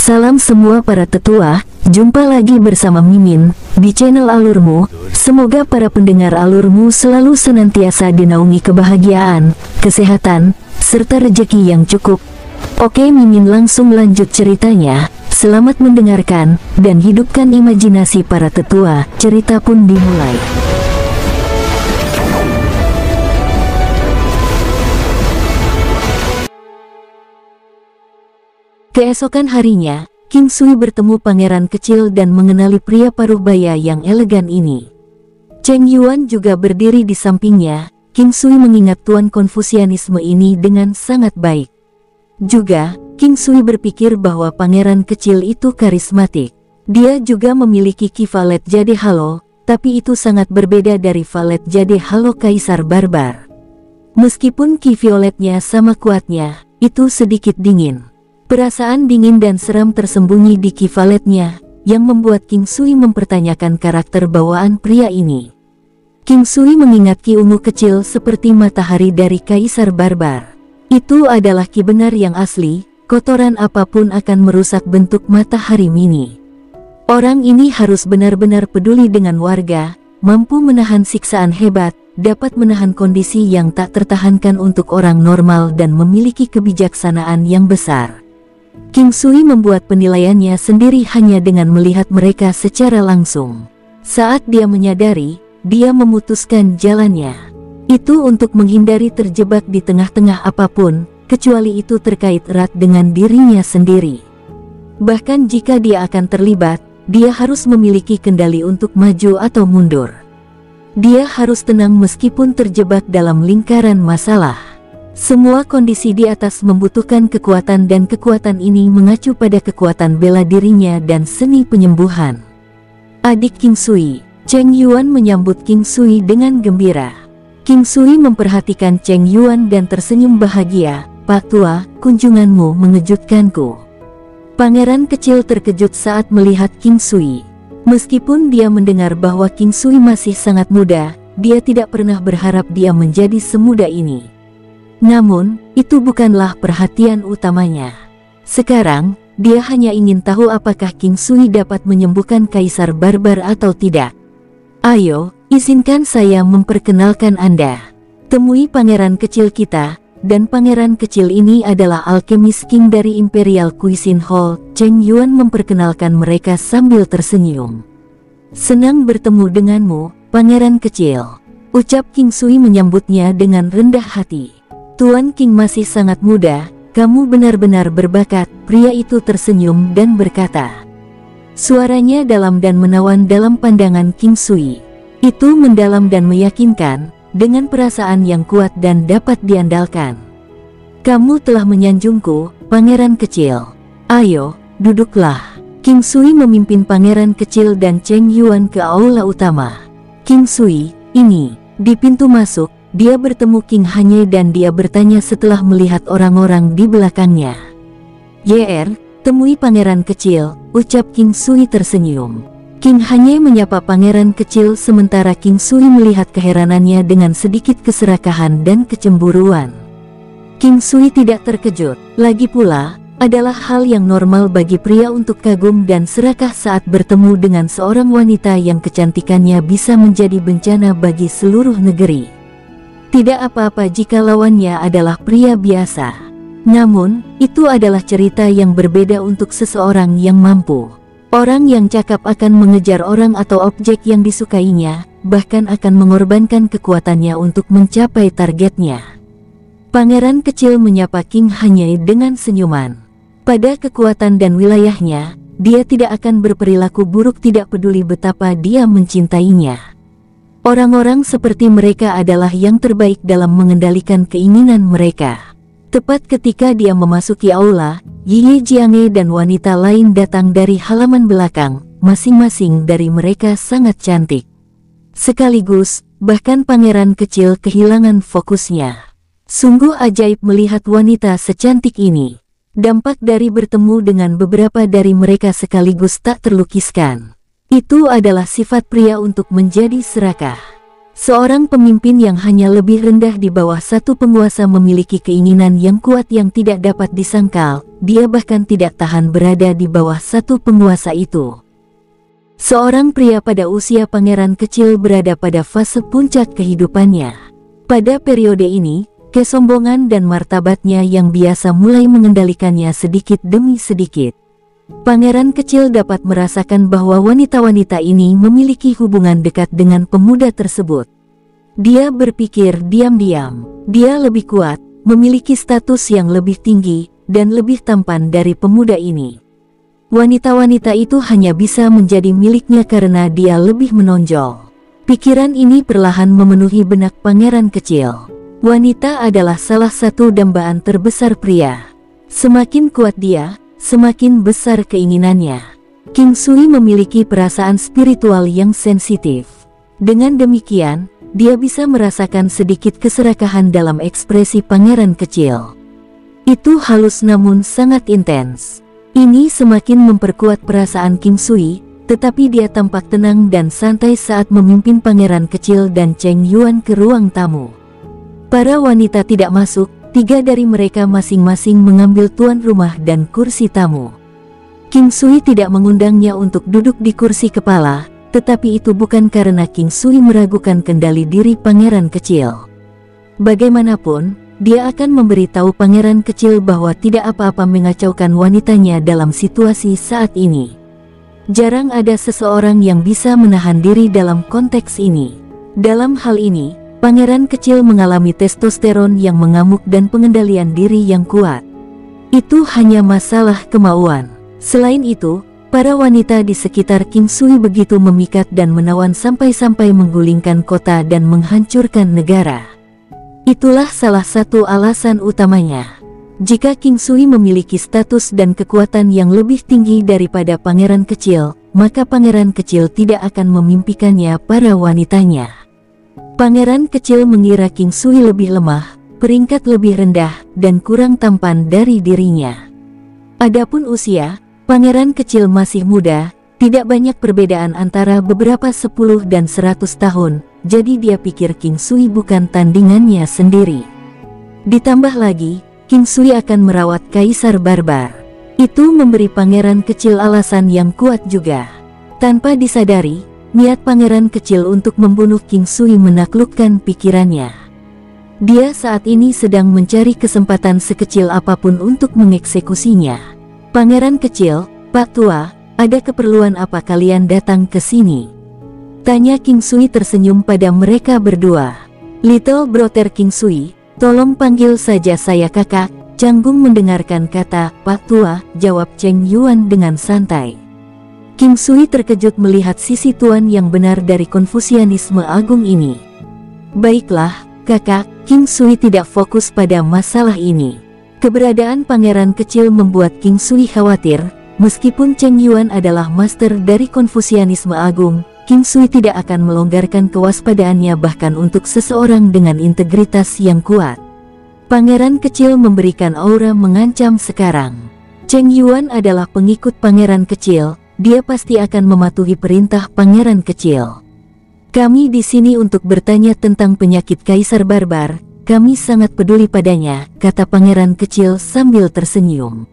Salam semua para tetua, jumpa lagi bersama Mimin di channel Alurmu. Semoga para pendengar Alurmu selalu senantiasa dinaungi kebahagiaan, kesehatan, serta rezeki yang cukup. Oke, Mimin langsung lanjut ceritanya. Selamat mendengarkan dan hidupkan imajinasi para tetua. Cerita pun dimulai. Keesokan harinya, King Sui bertemu pangeran kecil dan mengenali pria paruh baya yang elegan ini. Cheng Yuan juga berdiri di sampingnya. King Sui mengingat Tuan Konfusianisme ini dengan sangat baik. Juga, King Sui berpikir bahwa pangeran kecil itu karismatik. Dia juga memiliki Ki Valet Jade Halo, tapi itu sangat berbeda dari Valet Jade Halo Kaisar Barbar. Meskipun Ki Violetnya sama kuatnya, itu sedikit dingin. Perasaan dingin dan seram tersembunyi di Ki Valetnya, yang membuat King Sui mempertanyakan karakter bawaan pria ini. King Sui mengingat Ki ungu kecil seperti matahari dari Kaisar Barbar. Itu adalah Ki benar yang asli, kotoran apapun akan merusak bentuk matahari mini. Orang ini harus benar-benar peduli dengan warga, mampu menahan siksaan hebat, dapat menahan kondisi yang tak tertahankan untuk orang normal dan memiliki kebijaksanaan yang besar. King Sui membuat penilaiannya sendiri hanya dengan melihat mereka secara langsung. Saat dia menyadari, dia memutuskan jalannya. Itu untuk menghindari terjebak di tengah-tengah apapun, kecuali itu terkait erat dengan dirinya sendiri. Bahkan jika dia akan terlibat, dia harus memiliki kendali untuk maju atau mundur. Dia harus tenang meskipun terjebak dalam lingkaran masalah. Semua kondisi di atas membutuhkan kekuatan dan kekuatan ini mengacu pada kekuatan bela dirinya dan seni penyembuhan. Adik King Sui, Cheng Yuan menyambut King Sui dengan gembira. King Sui memperhatikan Cheng Yuan dan tersenyum bahagia. Pak Tua, kunjunganmu mengejutkanku. Pangeran kecil terkejut saat melihat King Sui. Meskipun dia mendengar bahwa King Sui masih sangat muda, dia tidak pernah berharap dia menjadi semuda ini. Namun, itu bukanlah perhatian utamanya. Sekarang, dia hanya ingin tahu apakah King Sui dapat menyembuhkan Kaisar Barbar atau tidak. Ayo, izinkan saya memperkenalkan Anda. Temui pangeran kecil kita, dan pangeran kecil ini adalah alkemis King dari Imperial Cuisine Hall. Cheng Yuan memperkenalkan mereka sambil tersenyum. Senang bertemu denganmu, pangeran kecil, ucap King Sui menyambutnya dengan rendah hati. Tuan King masih sangat muda, kamu benar-benar berbakat. Pria itu tersenyum dan berkata. Suaranya dalam dan menawan dalam pandangan King Sui. Itu mendalam dan meyakinkan, dengan perasaan yang kuat dan dapat diandalkan. Kamu telah menyanjungku, pangeran kecil. Ayo, duduklah. King Sui memimpin pangeran kecil dan Cheng Yuan ke aula utama. King Sui, ini, di pintu masuk, dia bertemu King Hanye dan dia bertanya setelah melihat orang-orang di belakangnya. YR, temui pangeran kecil, ucap King Sui tersenyum. King Hanye menyapa pangeran kecil sementara King Sui melihat keheranannya dengan sedikit keserakahan dan kecemburuan. King Sui tidak terkejut, lagi pula, adalah hal yang normal bagi pria untuk kagum dan serakah saat bertemu dengan seorang wanita yang kecantikannya bisa menjadi bencana bagi seluruh negeri. Tidak apa-apa jika lawannya adalah pria biasa. Namun, itu adalah cerita yang berbeda untuk seseorang yang mampu. Orang yang cakap akan mengejar orang atau objek yang disukainya, bahkan akan mengorbankan kekuatannya untuk mencapai targetnya. Pangeran kecil menyapa King Hanye dengan senyuman. Pada kekuatan dan wilayahnya, dia tidak akan berperilaku buruk tidak peduli betapa dia mencintainya. Orang-orang seperti mereka adalah yang terbaik dalam mengendalikan keinginan mereka. Tepat ketika dia memasuki aula, Yi Jiange dan wanita lain datang dari halaman belakang, masing-masing dari mereka sangat cantik. Sekaligus, bahkan pangeran kecil kehilangan fokusnya. Sungguh ajaib melihat wanita secantik ini. Dampak dari bertemu dengan beberapa dari mereka sekaligus tak terlukiskan. Itu adalah sifat pria untuk menjadi serakah. Seorang pemimpin yang hanya lebih rendah di bawah satu penguasa memiliki keinginan yang kuat yang tidak dapat disangkal. Dia bahkan tidak tahan berada di bawah satu penguasa itu. Seorang pria pada usia pangeran kecil berada pada fase puncak kehidupannya. Pada periode ini, kesombongan dan martabatnya yang biasa mulai mengendalikannya sedikit demi sedikit. Pangeran kecil dapat merasakan bahwa wanita-wanita ini memiliki hubungan dekat dengan pemuda tersebut. Dia berpikir diam-diam, dia lebih kuat, memiliki status yang lebih tinggi, dan lebih tampan dari pemuda ini. Wanita-wanita itu hanya bisa menjadi miliknya karena dia lebih menonjol. Pikiran ini perlahan memenuhi benak pangeran kecil. Wanita adalah salah satu dambaan terbesar pria. Semakin kuat dia, semakin besar keinginannya. King Sui memiliki perasaan spiritual yang sensitif. Dengan demikian, dia bisa merasakan sedikit keserakahan dalam ekspresi pangeran kecil. Itu halus namun sangat intens. Ini semakin memperkuat perasaan King Sui, tetapi dia tampak tenang dan santai saat memimpin pangeran kecil dan Cheng Yuan ke ruang tamu. Para wanita tidak masuk. 3 dari mereka masing-masing mengambil tuan rumah dan kursi tamu. King Sui tidak mengundangnya untuk duduk di kursi kepala, tetapi itu bukan karena King Sui meragukan kendali diri pangeran kecil. Bagaimanapun, dia akan memberitahu pangeran kecil bahwa tidak apa-apa mengacaukan wanitanya dalam situasi saat ini. Jarang ada seseorang yang bisa menahan diri dalam konteks ini. Dalam hal ini, pangeran kecil mengalami testosteron yang mengamuk dan pengendalian diri yang kuat. Itu hanya masalah kemauan. Selain itu, para wanita di sekitar King Sui begitu memikat dan menawan sampai-sampai menggulingkan kota dan menghancurkan negara. Itulah salah satu alasan utamanya. Jika King Sui memiliki status dan kekuatan yang lebih tinggi daripada pangeran kecil, maka pangeran kecil tidak akan memimpikannya para wanitanya. Pangeran kecil mengira King Sui lebih lemah, peringkat lebih rendah, dan kurang tampan dari dirinya. Adapun usia, pangeran kecil masih muda, tidak banyak perbedaan antara beberapa 10 dan 100 tahun, jadi dia pikir King Sui bukan tandingannya sendiri. Ditambah lagi, King Sui akan merawat Kaisar Barbar. Itu memberi pangeran kecil alasan yang kuat juga. Tanpa disadari, niat pangeran kecil untuk membunuh King Sui menaklukkan pikirannya. Dia saat ini sedang mencari kesempatan sekecil apapun untuk mengeksekusinya. Pangeran kecil, Pak Tua, ada keperluan apa kalian datang ke sini? Tanya King Sui tersenyum pada mereka berdua. Little brother King Sui, tolong panggil saja saya kakak. Canggung mendengarkan kata Pak Tua, jawab Cheng Yuan dengan santai. King Sui terkejut melihat sisi tuan yang benar dari Konfusianisme agung ini. Baiklah, kakak, King Sui tidak fokus pada masalah ini. Keberadaan pangeran kecil membuat King Sui khawatir, meskipun Cheng Yuan adalah master dari Konfusianisme agung, King Sui tidak akan melonggarkan kewaspadaannya bahkan untuk seseorang dengan integritas yang kuat. Pangeran kecil memberikan aura mengancam sekarang. Cheng Yuan adalah pengikut pangeran kecil. Dia pasti akan mematuhi perintah pangeran kecil. Kami di sini untuk bertanya tentang penyakit Kaisar Barbar. Kami sangat peduli padanya, kata pangeran kecil sambil tersenyum.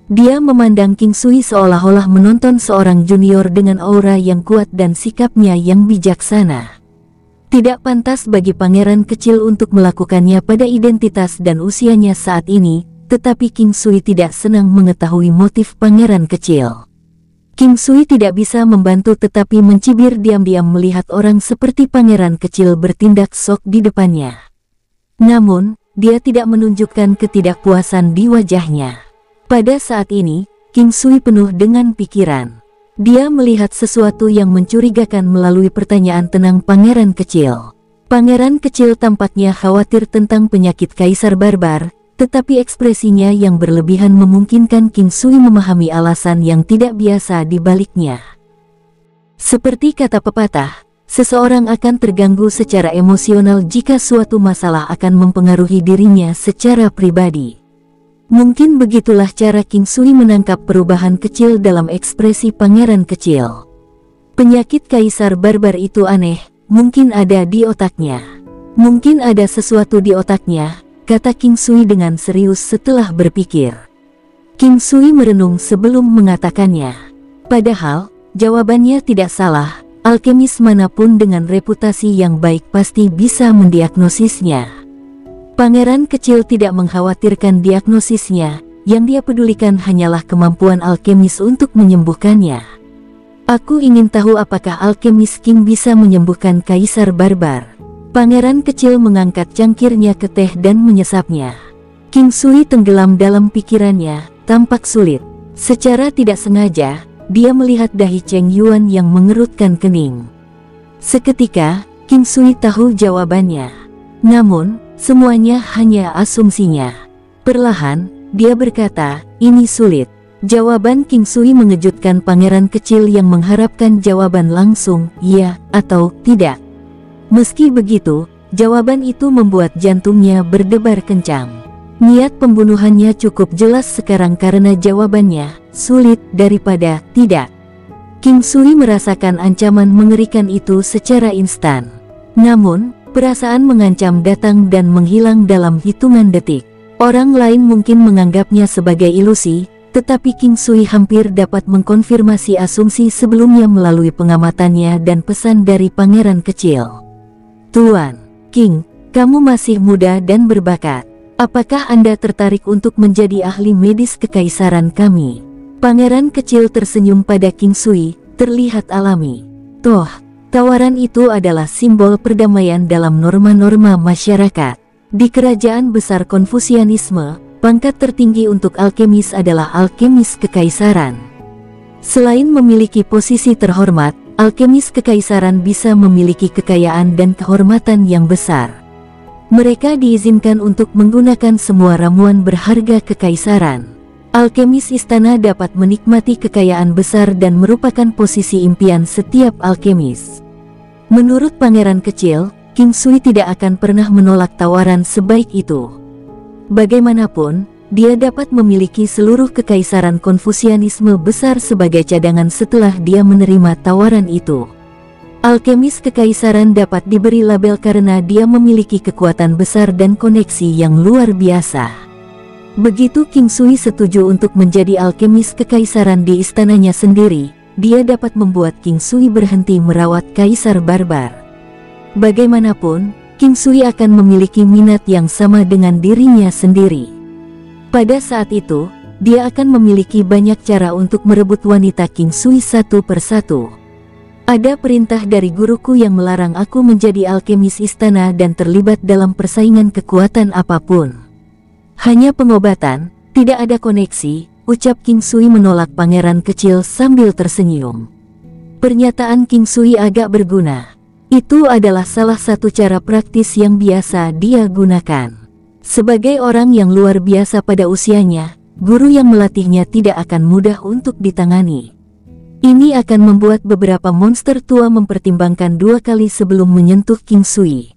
Dia memandang King Sui seolah-olah menonton seorang junior dengan aura yang kuat dan sikapnya yang bijaksana. Tidak pantas bagi pangeran kecil untuk melakukannya pada identitas dan usianya saat ini, tetapi King Sui tidak senang mengetahui motif pangeran kecil. King Sui tidak bisa membantu tetapi mencibir diam-diam melihat orang seperti pangeran kecil bertindak sok di depannya. Namun, dia tidak menunjukkan ketidakpuasan di wajahnya. Pada saat ini, King Sui penuh dengan pikiran. Dia melihat sesuatu yang mencurigakan melalui pertanyaan tenang pangeran kecil. Pangeran kecil tampaknya khawatir tentang penyakit Kaisar Barbar, tetapi ekspresinya yang berlebihan memungkinkan King Sui memahami alasan yang tidak biasa di baliknya. Seperti kata pepatah, seseorang akan terganggu secara emosional jika suatu masalah akan mempengaruhi dirinya secara pribadi. Mungkin begitulah cara King Sui menangkap perubahan kecil dalam ekspresi pangeran kecil. Penyakit Kaisar Barbar itu aneh, mungkin ada di otaknya. Mungkin ada sesuatu di otaknya, kata King Sui dengan serius setelah berpikir. King Sui merenung sebelum mengatakannya. Padahal, jawabannya tidak salah, alkemis manapun dengan reputasi yang baik pasti bisa mendiagnosisnya. Pangeran kecil tidak mengkhawatirkan diagnosisnya, yang dia pedulikan hanyalah kemampuan alkemis untuk menyembuhkannya. Aku ingin tahu apakah alkemis King bisa menyembuhkan Kaisar Barbar. Pangeran kecil mengangkat cangkirnya ke teh dan menyesapnya. King Sui tenggelam dalam pikirannya, tampak sulit. Secara tidak sengaja, dia melihat dahi Cheng Yuan yang mengerutkan kening. Seketika, King Sui tahu jawabannya. Namun, semuanya hanya asumsinya. Perlahan, dia berkata, ini sulit. Jawaban King Sui mengejutkan pangeran kecil yang mengharapkan jawaban langsung, iya atau tidak. Meski begitu, jawaban itu membuat jantungnya berdebar kencang. Niat pembunuhannya cukup jelas sekarang karena jawabannya sulit daripada tidak. King Sui merasakan ancaman mengerikan itu secara instan. Namun, perasaan mengancam datang dan menghilang dalam hitungan detik. Orang lain mungkin menganggapnya sebagai ilusi, tetapi King Sui hampir dapat mengkonfirmasi asumsi sebelumnya melalui pengamatannya dan pesan dari pangeran kecil. Tuan King, kamu masih muda dan berbakat. Apakah Anda tertarik untuk menjadi ahli medis kekaisaran kami? Pangeran kecil tersenyum pada King Sui, terlihat alami. Toh, tawaran itu adalah simbol perdamaian dalam norma-norma masyarakat. Di kerajaan besar Konfusianisme, pangkat tertinggi untuk alkemis adalah alkemis kekaisaran. Selain memiliki posisi terhormat, alkemis kekaisaran bisa memiliki kekayaan dan kehormatan yang besar. Mereka diizinkan untuk menggunakan semua ramuan berharga kekaisaran. Alkemis istana dapat menikmati kekayaan besar dan merupakan posisi impian setiap alkemis. Menurut pangeran kecil, King Sui tidak akan pernah menolak tawaran sebaik itu. Bagaimanapun, dia dapat memiliki seluruh kekaisaran Konfusianisme besar sebagai cadangan setelah dia menerima tawaran itu. Alkemis kekaisaran dapat diberi label karena dia memiliki kekuatan besar dan koneksi yang luar biasa. Begitu King Sui setuju untuk menjadi alkemis kekaisaran di istananya sendiri, dia dapat membuat King Sui berhenti merawat Kaisar Barbar. Bagaimanapun, King Sui akan memiliki minat yang sama dengan dirinya sendiri. Pada saat itu, dia akan memiliki banyak cara untuk merebut wanita King Sui satu persatu. Ada perintah dari guruku yang melarang aku menjadi alkemis istana dan terlibat dalam persaingan kekuatan apapun. Hanya pengobatan, tidak ada koneksi, ucap King Sui menolak pangeran kecil sambil tersenyum. Pernyataan King Sui agak berguna. Itu adalah salah satu cara praktis yang biasa dia gunakan. Sebagai orang yang luar biasa pada usianya, guru yang melatihnya tidak akan mudah untuk ditangani. Ini akan membuat beberapa monster tua mempertimbangkan dua kali sebelum menyentuh King Sui.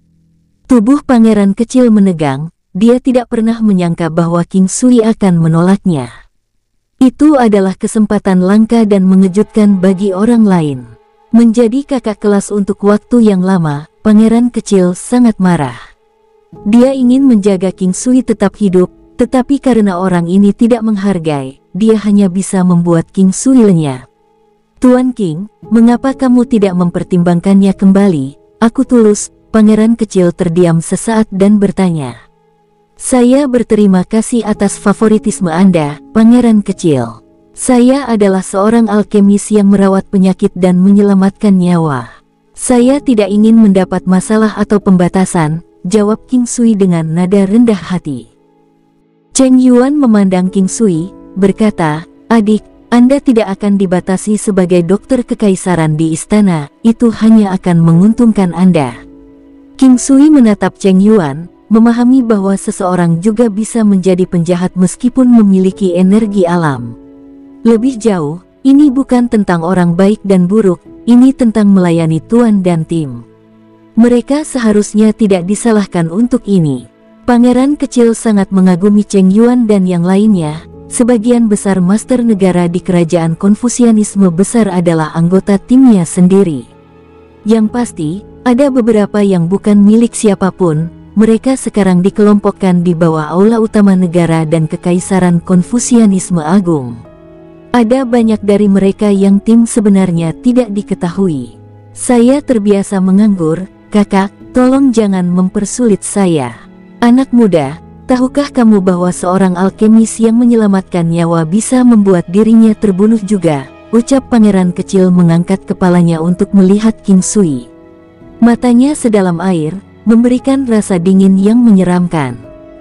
Tubuh pangeran kecil menegang, dia tidak pernah menyangka bahwa King Sui akan menolaknya. Itu adalah kesempatan langka dan mengejutkan bagi orang lain. Menjadi kakak kelas untuk waktu yang lama, pangeran kecil sangat marah. Dia ingin menjaga King Sui tetap hidup, tetapi karena orang ini tidak menghargai, dia hanya bisa membuat King Sui lenyap. Tuan King, mengapa kamu tidak mempertimbangkannya kembali? Aku tulus. Pangeran kecil terdiam sesaat dan bertanya. Saya berterima kasih atas favoritisme Anda, pangeran kecil. Saya adalah seorang alkemis yang merawat penyakit dan menyelamatkan nyawa. Saya tidak ingin mendapat masalah atau pembatasan, jawab King Sui dengan nada rendah hati. Cheng Yuan memandang King Sui, berkata, adik, Anda tidak akan dibatasi sebagai dokter kekaisaran di istana, itu hanya akan menguntungkan Anda. King Sui menatap Cheng Yuan, memahami bahwa seseorang juga bisa menjadi penjahat meskipun memiliki energi alam. Lebih jauh, ini bukan tentang orang baik dan buruk, ini tentang melayani tuan dan tim. Mereka seharusnya tidak disalahkan untuk ini. Pangeran kecil sangat mengagumi Cheng Yuan dan yang lainnya. Sebagian besar master negara di kerajaan Konfusianisme besar adalah anggota timnya sendiri. Yang pasti, Ada beberapa yang bukan milik siapapun, mereka sekarang dikelompokkan di bawah aula utama negara dan Kekaisaran Konfusianisme Agung. Ada banyak dari mereka yang tim sebenarnya tidak diketahui. Saya terbiasa menganggur, kakak, tolong jangan mempersulit saya. Anak muda, tahukah kamu bahwa seorang alkemis yang menyelamatkan nyawa bisa membuat dirinya terbunuh juga? Ucap pangeran kecil mengangkat kepalanya untuk melihat King Sui. Matanya sedalam air, memberikan rasa dingin yang menyeramkan.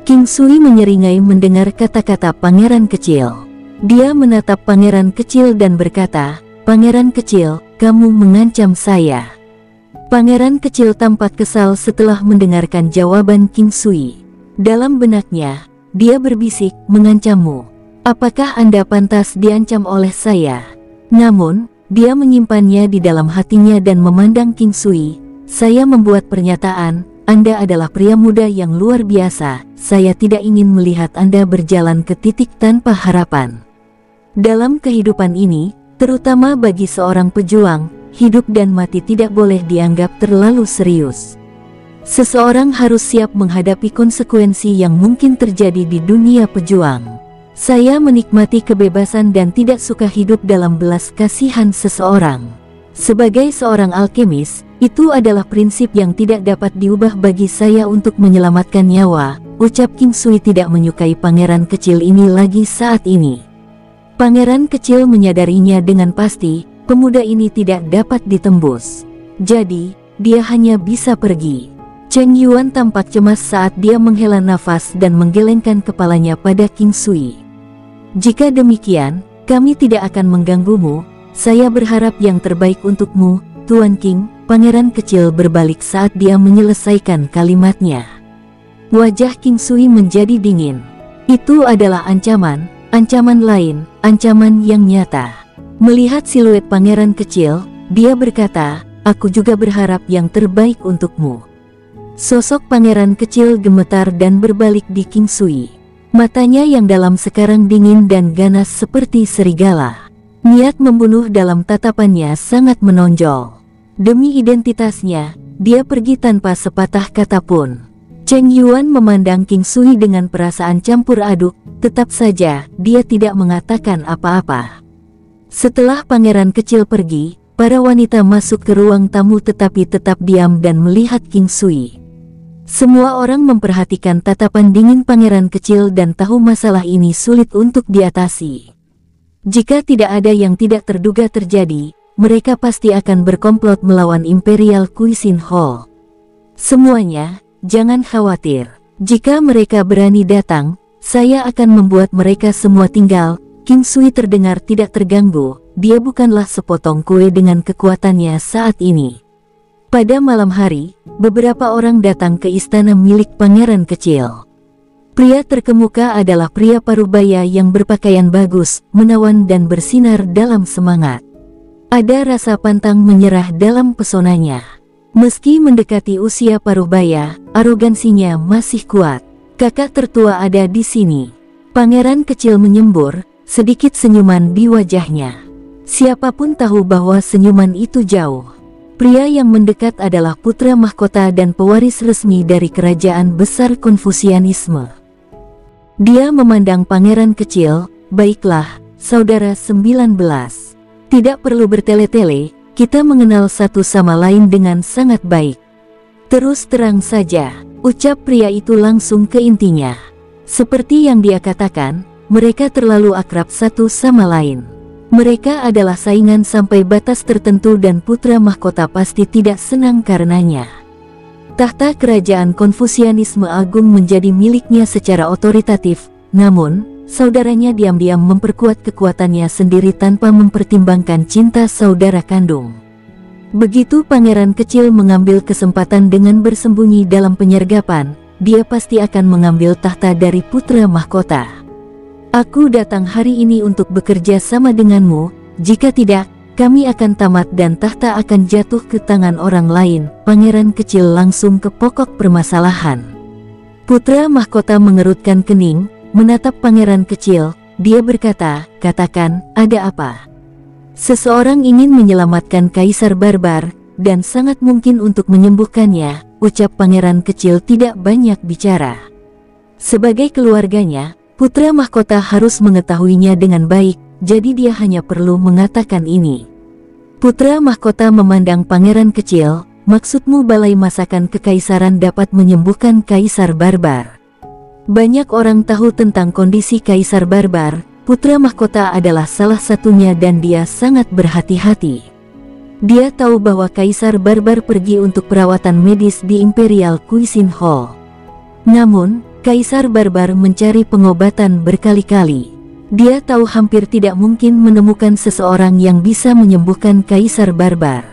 King Sui menyeringai mendengar kata-kata pangeran kecil. Dia menatap pangeran kecil dan berkata, "Pangeran kecil, kamu mengancam saya." Pangeran kecil tampak kesal setelah mendengarkan jawaban King Sui. Dalam benaknya, dia berbisik, "Mengancammu? Apakah Anda pantas diancam oleh saya?" Namun, dia menyimpannya di dalam hatinya dan memandang King Sui. "Saya membuat pernyataan, Anda adalah pria muda yang luar biasa. Saya tidak ingin melihat Anda berjalan ke titik tanpa harapan. Dalam kehidupan ini, terutama bagi seorang pejuang, hidup dan mati tidak boleh dianggap terlalu serius. Seseorang harus siap menghadapi konsekuensi yang mungkin terjadi di dunia pejuang. Saya menikmati kebebasan dan tidak suka hidup dalam belas kasihan seseorang. Sebagai seorang alkemis, itu adalah prinsip yang tidak dapat diubah bagi saya untuk menyelamatkan nyawa," ucap King Sui tidak menyukai pangeran kecil ini lagi saat ini. Pangeran kecil menyadarinya dengan pasti, pemuda ini tidak dapat ditembus. Jadi, dia hanya bisa pergi. Cheng Yuan tampak cemas saat dia menghela nafas dan menggelengkan kepalanya pada King Sui. "Jika demikian, kami tidak akan mengganggumu. Saya berharap yang terbaik untukmu, Tuan King." Pangeran kecil berbalik saat dia menyelesaikan kalimatnya. Wajah King Sui menjadi dingin. Itu adalah ancaman, ancaman lain, ancaman yang nyata. Melihat siluet pangeran kecil, dia berkata, "Aku juga berharap yang terbaik untukmu." Sosok pangeran kecil gemetar dan berbalik di King Sui. Matanya yang dalam sekarang dingin dan ganas seperti serigala. Niat membunuh dalam tatapannya sangat menonjol. Demi identitasnya, dia pergi tanpa sepatah kata pun. Cheng Yuan memandang King Sui dengan perasaan campur aduk, tetap saja dia tidak mengatakan apa-apa. Setelah pangeran kecil pergi, para wanita masuk ke ruang tamu tetapi tetap diam dan melihat King Sui. Semua orang memperhatikan tatapan dingin pangeran kecil dan tahu masalah ini sulit untuk diatasi. Jika tidak ada yang tidak terduga terjadi, mereka pasti akan berkomplot melawan Imperial Cuisine Hall. Semuanya, jangan khawatir. Jika mereka berani datang, saya akan membuat mereka semua tinggal. King Sui terdengar tidak terganggu, dia bukanlah sepotong kue dengan kekuatannya saat ini. Pada malam hari, beberapa orang datang ke istana milik pangeran kecil. Pria terkemuka adalah pria parubaya yang berpakaian bagus, menawan dan bersinar dalam semangat. Ada rasa pantang menyerah dalam pesonanya. Meski mendekati usia parubaya, arogansinya masih kuat. "Kakak tertua ada di sini." Pangeran kecil menyembur, sedikit senyuman di wajahnya. Siapapun tahu bahwa senyuman itu jauh. Pria yang mendekat adalah putra mahkota dan pewaris resmi dari kerajaan besar Konfusianisme. Dia memandang pangeran kecil, "Baiklah, saudara 19. Tidak perlu bertele-tele, kita mengenal satu sama lain dengan sangat baik." "Terus terang saja," ucap pria itu langsung ke intinya. Seperti yang dia katakan, mereka terlalu akrab satu sama lain. Mereka adalah saingan sampai batas tertentu dan putra mahkota pasti tidak senang karenanya. Tahta kerajaan Konfusianisme Agung menjadi miliknya secara otoritatif, namun saudaranya diam-diam memperkuat kekuatannya sendiri tanpa mempertimbangkan cinta saudara kandung. Begitu pangeran kecil mengambil kesempatan dengan bersembunyi dalam penyergapan, dia pasti akan mengambil tahta dari putra mahkota. "Aku datang hari ini untuk bekerja sama denganmu, jika tidak, kami akan tamat dan tahta akan jatuh ke tangan orang lain." Pangeran kecil langsung ke pokok permasalahan. Putra mahkota mengerutkan kening, menatap pangeran kecil. Dia berkata, "Katakan, ada apa?" "Seseorang ingin menyelamatkan Kaisar Barbar, dan sangat mungkin untuk menyembuhkannya, ucap pangeran kecil tidak banyak bicara. Sebagai keluarganya, putra mahkota harus mengetahuinya dengan baik, jadi dia hanya perlu mengatakan ini. Putra mahkota memandang pangeran kecil, maksudmu balai masakan kekaisaran dapat menyembuhkan kaisar barbar? Banyak orang tahu tentang kondisi kaisar barbar, putra mahkota adalah salah satunya dan dia sangat berhati-hati. Dia tahu bahwa kaisar barbar pergi untuk perawatan medis di Imperial Cuisine Hall. Namun, kaisar barbar mencari pengobatan berkali-kali. Dia tahu hampir tidak mungkin menemukan seseorang yang bisa menyembuhkan kaisar barbar.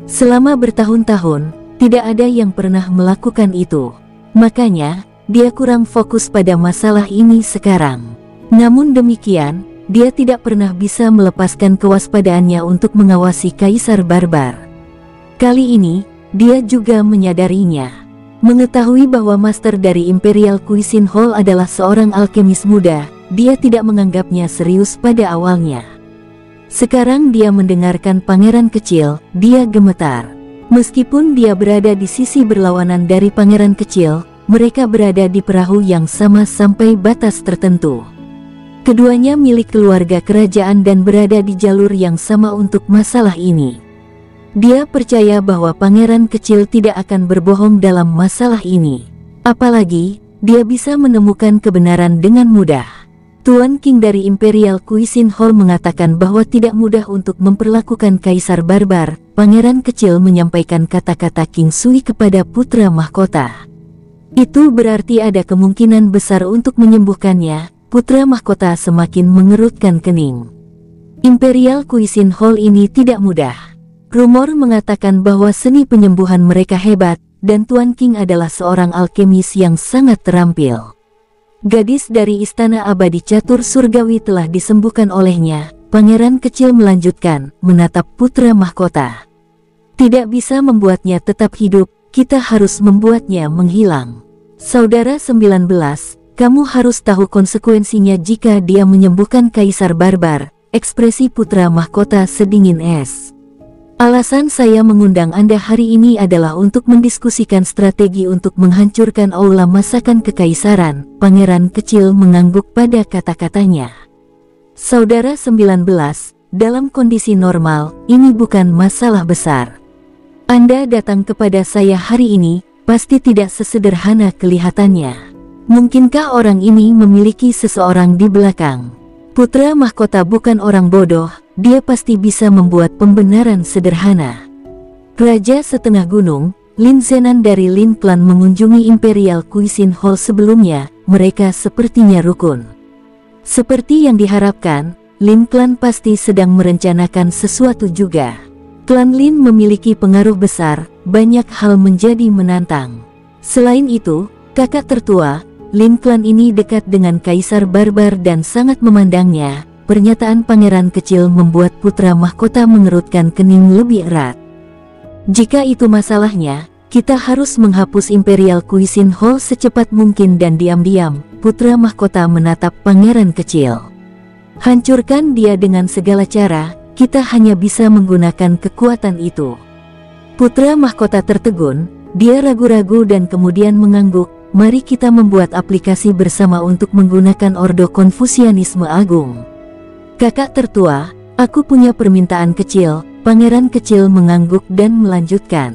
Selama bertahun-tahun, tidak ada yang pernah melakukan itu. Makanya, dia kurang fokus pada masalah ini sekarang. Namun demikian, dia tidak pernah bisa melepaskan kewaspadaannya untuk mengawasi kaisar barbar. Kali ini, dia juga menyadarinya. Mengetahui bahwa master dari Imperial Cuisine Hall adalah seorang alkemis muda, dia tidak menganggapnya serius pada awalnya. Sekarang dia mendengarkan pangeran kecil, dia gemetar. Meskipun dia berada di sisi berlawanan dari pangeran kecil, mereka berada di perahu yang sama sampai batas tertentu. Keduanya milik keluarga kerajaan dan berada di jalur yang sama untuk masalah ini. Dia percaya bahwa pangeran kecil tidak akan berbohong dalam masalah ini. Apalagi, dia bisa menemukan kebenaran dengan mudah. Tuan King dari Imperial Cuisine Hall mengatakan bahwa tidak mudah untuk memperlakukan kaisar barbar. Pangeran kecil menyampaikan kata-kata King Sui kepada putra mahkota. Itu berarti ada kemungkinan besar untuk menyembuhkannya. Putra mahkota semakin mengerutkan kening. Imperial Cuisine Hall ini tidak mudah. Rumor mengatakan bahwa seni penyembuhan mereka hebat, dan Tuan King adalah seorang alkemis yang sangat terampil. Gadis dari Istana Abadi Catur Surgawi telah disembuhkan olehnya. Pangeran kecil melanjutkan, menatap putra mahkota. Tidak bisa membuatnya tetap hidup, kita harus membuatnya menghilang. Saudara 19, kamu harus tahu konsekuensinya jika dia menyembuhkan kaisar barbar, ekspresi putra mahkota sedingin es. Alasan saya mengundang Anda hari ini adalah untuk mendiskusikan strategi untuk menghancurkan aula masakan kekaisaran. Pangeran kecil mengangguk pada kata-katanya. Saudara 19, dalam kondisi normal, ini bukan masalah besar. Anda datang kepada saya hari ini, pasti tidak sesederhana kelihatannya. Mungkinkah orang ini memiliki seseorang di belakang? Putra mahkota bukan orang bodoh, dia pasti bisa membuat pembenaran sederhana. Raja setengah gunung, Lin Zenan dari Lin Clan mengunjungi Imperial Cuisine Hall sebelumnya, mereka sepertinya rukun. Seperti yang diharapkan, Lin Clan pasti sedang merencanakan sesuatu juga. Klan Lin memiliki pengaruh besar, banyak hal menjadi menantang. Selain itu, kakak tertua, Lin Clan ini dekat dengan kaisar barbar dan sangat memandangnya. Pernyataan pangeran kecil membuat putra mahkota mengerutkan kening lebih erat. Jika itu masalahnya, kita harus menghapus Imperial Cuisine Hall secepat mungkin dan diam-diam. Putra mahkota menatap pangeran kecil. Hancurkan dia dengan segala cara, kita hanya bisa menggunakan kekuatan itu. Putra mahkota tertegun, dia ragu-ragu dan kemudian mengangguk. Mari kita membuat aplikasi bersama untuk menggunakan Ordo Konfusianisme Agung. Kakak tertua, aku punya permintaan kecil. Pangeran kecil mengangguk dan melanjutkan.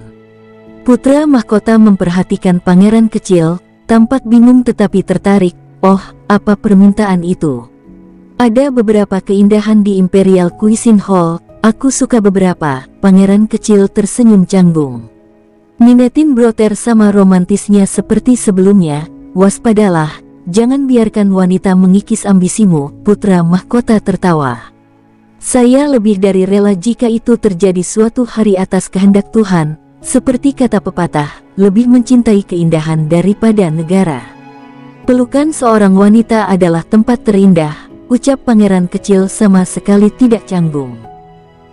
Putra mahkota memperhatikan pangeran kecil, tampak bingung tetapi tertarik. Oh, apa permintaan itu? Ada beberapa keindahan di Imperial Cuisine Hall, aku suka beberapa. Pangeran kecil tersenyum canggung. Ninetin Broter sama romantisnya seperti sebelumnya, waspadalah, jangan biarkan wanita mengikis ambisimu. Putra mahkota tertawa. Saya lebih dari rela jika itu terjadi suatu hari atas kehendak Tuhan, seperti kata pepatah, lebih mencintai keindahan daripada negara. Pelukan seorang wanita adalah tempat terindah, ucap pangeran kecil sama sekali tidak canggung.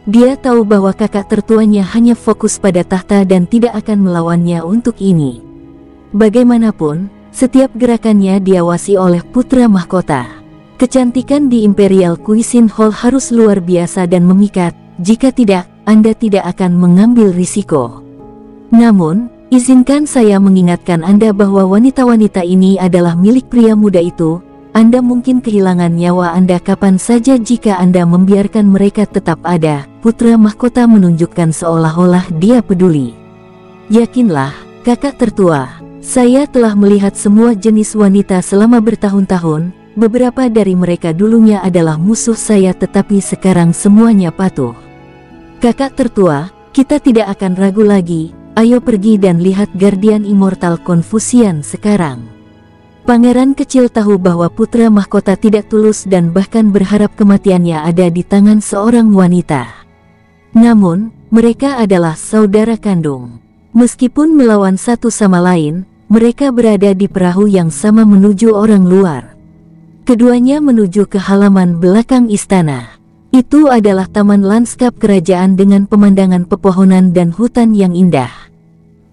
Dia tahu bahwa kakak tertuanya hanya fokus pada tahta dan tidak akan melawannya untuk ini. Bagaimanapun, setiap gerakannya diawasi oleh putra mahkota. Kecantikan di Imperial Cuisine Hall harus luar biasa dan memikat, jika tidak, Anda tidak akan mengambil risiko. Namun, izinkan saya mengingatkan Anda bahwa wanita-wanita ini adalah milik pria muda itu. Anda mungkin kehilangan nyawa Anda kapan saja jika Anda membiarkan mereka tetap ada. Putra mahkota menunjukkan seolah-olah dia peduli. Yakinlah, kakak tertua, saya telah melihat semua jenis wanita selama bertahun-tahun. Beberapa dari mereka dulunya adalah musuh saya, tetapi sekarang semuanya patuh. Kakak tertua, kita tidak akan ragu lagi. Ayo pergi dan lihat Guardian Immortal Confucian sekarang. Pangeran kecil tahu bahwa putra mahkota tidak tulus dan bahkan berharap kematiannya ada di tangan seorang wanita. Namun, mereka adalah saudara kandung. Meskipun melawan satu sama lain, mereka berada di perahu yang sama menuju orang luar. Keduanya menuju ke halaman belakang istana. Itu adalah taman lanskap kerajaan dengan pemandangan pepohonan dan hutan yang indah.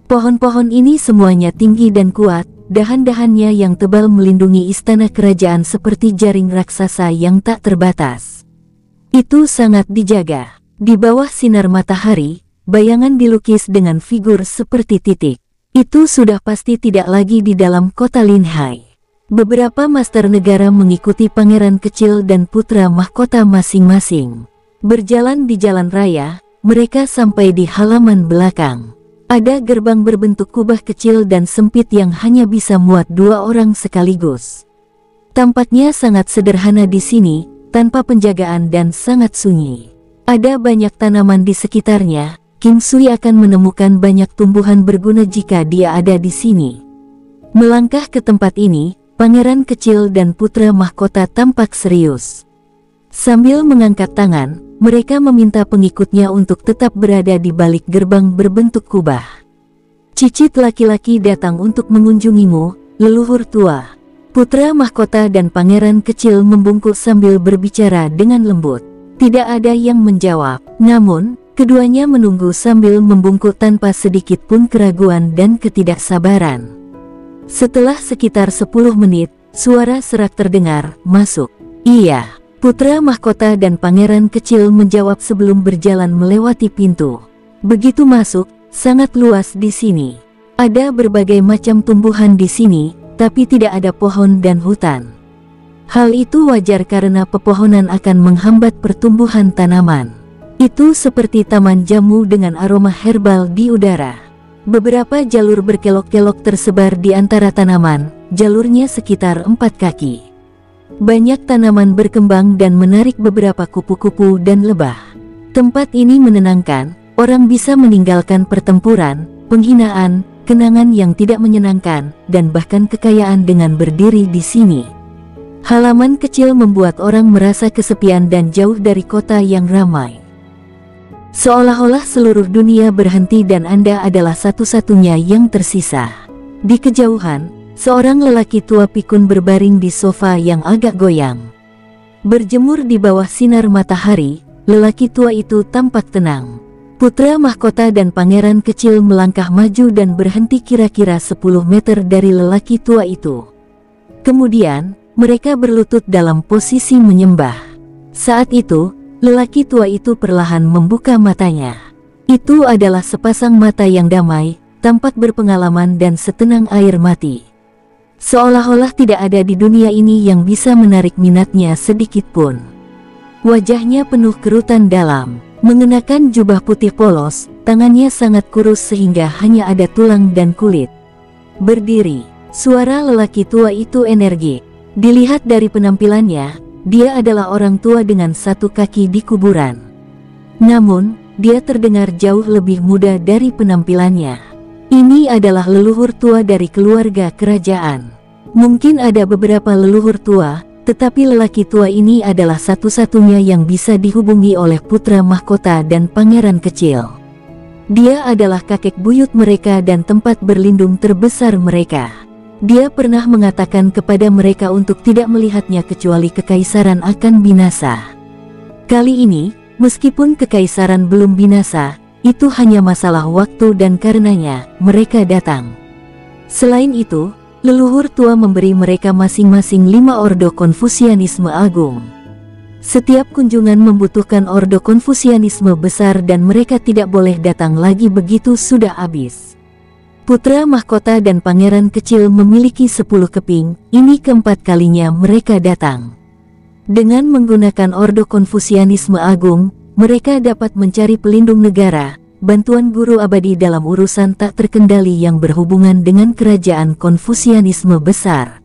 Pohon-pohon ini semuanya tinggi dan kuat. Dahan-dahannya yang tebal melindungi istana kerajaan seperti jaring raksasa yang tak terbatas. Itu sangat dijaga. Di bawah sinar matahari, bayangan dilukis dengan figur seperti titik. Itu sudah pasti tidak lagi di dalam kota Linhai. Beberapa master negara mengikuti pangeran kecil dan putra mahkota masing-masing. Berjalan di jalan raya, mereka sampai di halaman belakang. Ada gerbang berbentuk kubah kecil dan sempit yang hanya bisa muat 2 orang sekaligus. Tampaknya sangat sederhana di sini, tanpa penjagaan dan sangat sunyi. Ada banyak tanaman di sekitarnya. King Sui akan menemukan banyak tumbuhan berguna jika dia ada di sini. Melangkah ke tempat ini, pangeran kecil dan putra mahkota tampak serius. Sambil mengangkat tangan, mereka meminta pengikutnya untuk tetap berada di balik gerbang berbentuk kubah. Cicit laki-laki datang untuk mengunjungimu, leluhur tua. Putra mahkota dan pangeran kecil membungkuk sambil berbicara dengan lembut. Tidak ada yang menjawab, namun, keduanya menunggu sambil membungkuk tanpa sedikit pun keraguan dan ketidaksabaran. Setelah sekitar 10 menit, suara serak terdengar, "Masuk." "Iya." Putra mahkota dan pangeran kecil menjawab sebelum berjalan melewati pintu. Begitu masuk, sangat luas di sini. Ada berbagai macam tumbuhan di sini, tapi tidak ada pohon dan hutan. Hal itu wajar karena pepohonan akan menghambat pertumbuhan tanaman. Itu seperti taman jamu dengan aroma herbal di udara. Beberapa jalur berkelok-kelok tersebar di antara tanaman, jalurnya sekitar 4 kaki. Banyak tanaman berkembang dan menarik beberapa kupu-kupu dan lebah. Tempat ini menenangkan, orang bisa meninggalkan pertempuran, penghinaan, kenangan yang tidak menyenangkan, dan bahkan kekayaan dengan berdiri di sini. Halaman kecil membuat orang merasa kesepian dan jauh dari kota yang ramai. Seolah-olah seluruh dunia berhenti dan Anda adalah satu-satunya yang tersisa. Di kejauhan, seorang lelaki tua pikun berbaring di sofa yang agak goyang. Berjemur di bawah sinar matahari, lelaki tua itu tampak tenang. Putra mahkota dan pangeran kecil melangkah maju dan berhenti kira-kira 10 meter dari lelaki tua itu. Kemudian, mereka berlutut dalam posisi menyembah. Saat itu, lelaki tua itu perlahan membuka matanya. Itu adalah sepasang mata yang damai, tampak berpengalaman dan setenang air mati. Seolah-olah tidak ada di dunia ini yang bisa menarik minatnya sedikit pun. Wajahnya penuh kerutan dalam, mengenakan jubah putih polos, tangannya sangat kurus sehingga hanya ada tulang dan kulit. Berdiri, suara lelaki tua itu energik. Dilihat dari penampilannya, dia adalah orang tua dengan satu kaki di kuburan. Namun, dia terdengar jauh lebih muda dari penampilannya. Ini adalah leluhur tua dari keluarga kerajaan. Mungkin ada beberapa leluhur tua, tetapi lelaki tua ini adalah satu-satunya yang bisa dihubungi oleh putra mahkota dan pangeran kecil. Dia adalah kakek buyut mereka dan tempat berlindung terbesar mereka. Dia pernah mengatakan kepada mereka untuk tidak melihatnya kecuali kekaisaran akan binasa. Kali ini, meskipun kekaisaran belum binasa, itu hanya masalah waktu dan karenanya, mereka datang. Selain itu, leluhur tua memberi mereka masing-masing 5 ordo Konfusianisme agung. Setiap kunjungan membutuhkan ordo Konfusianisme besar dan mereka tidak boleh datang lagi begitu sudah habis. Putra mahkota dan pangeran kecil memiliki 10 keping, ini keempat kalinya mereka datang. Dengan menggunakan ordo Konfusianisme Agung, mereka dapat mencari pelindung negara, bantuan guru abadi dalam urusan tak terkendali yang berhubungan dengan kerajaan Konfusianisme besar.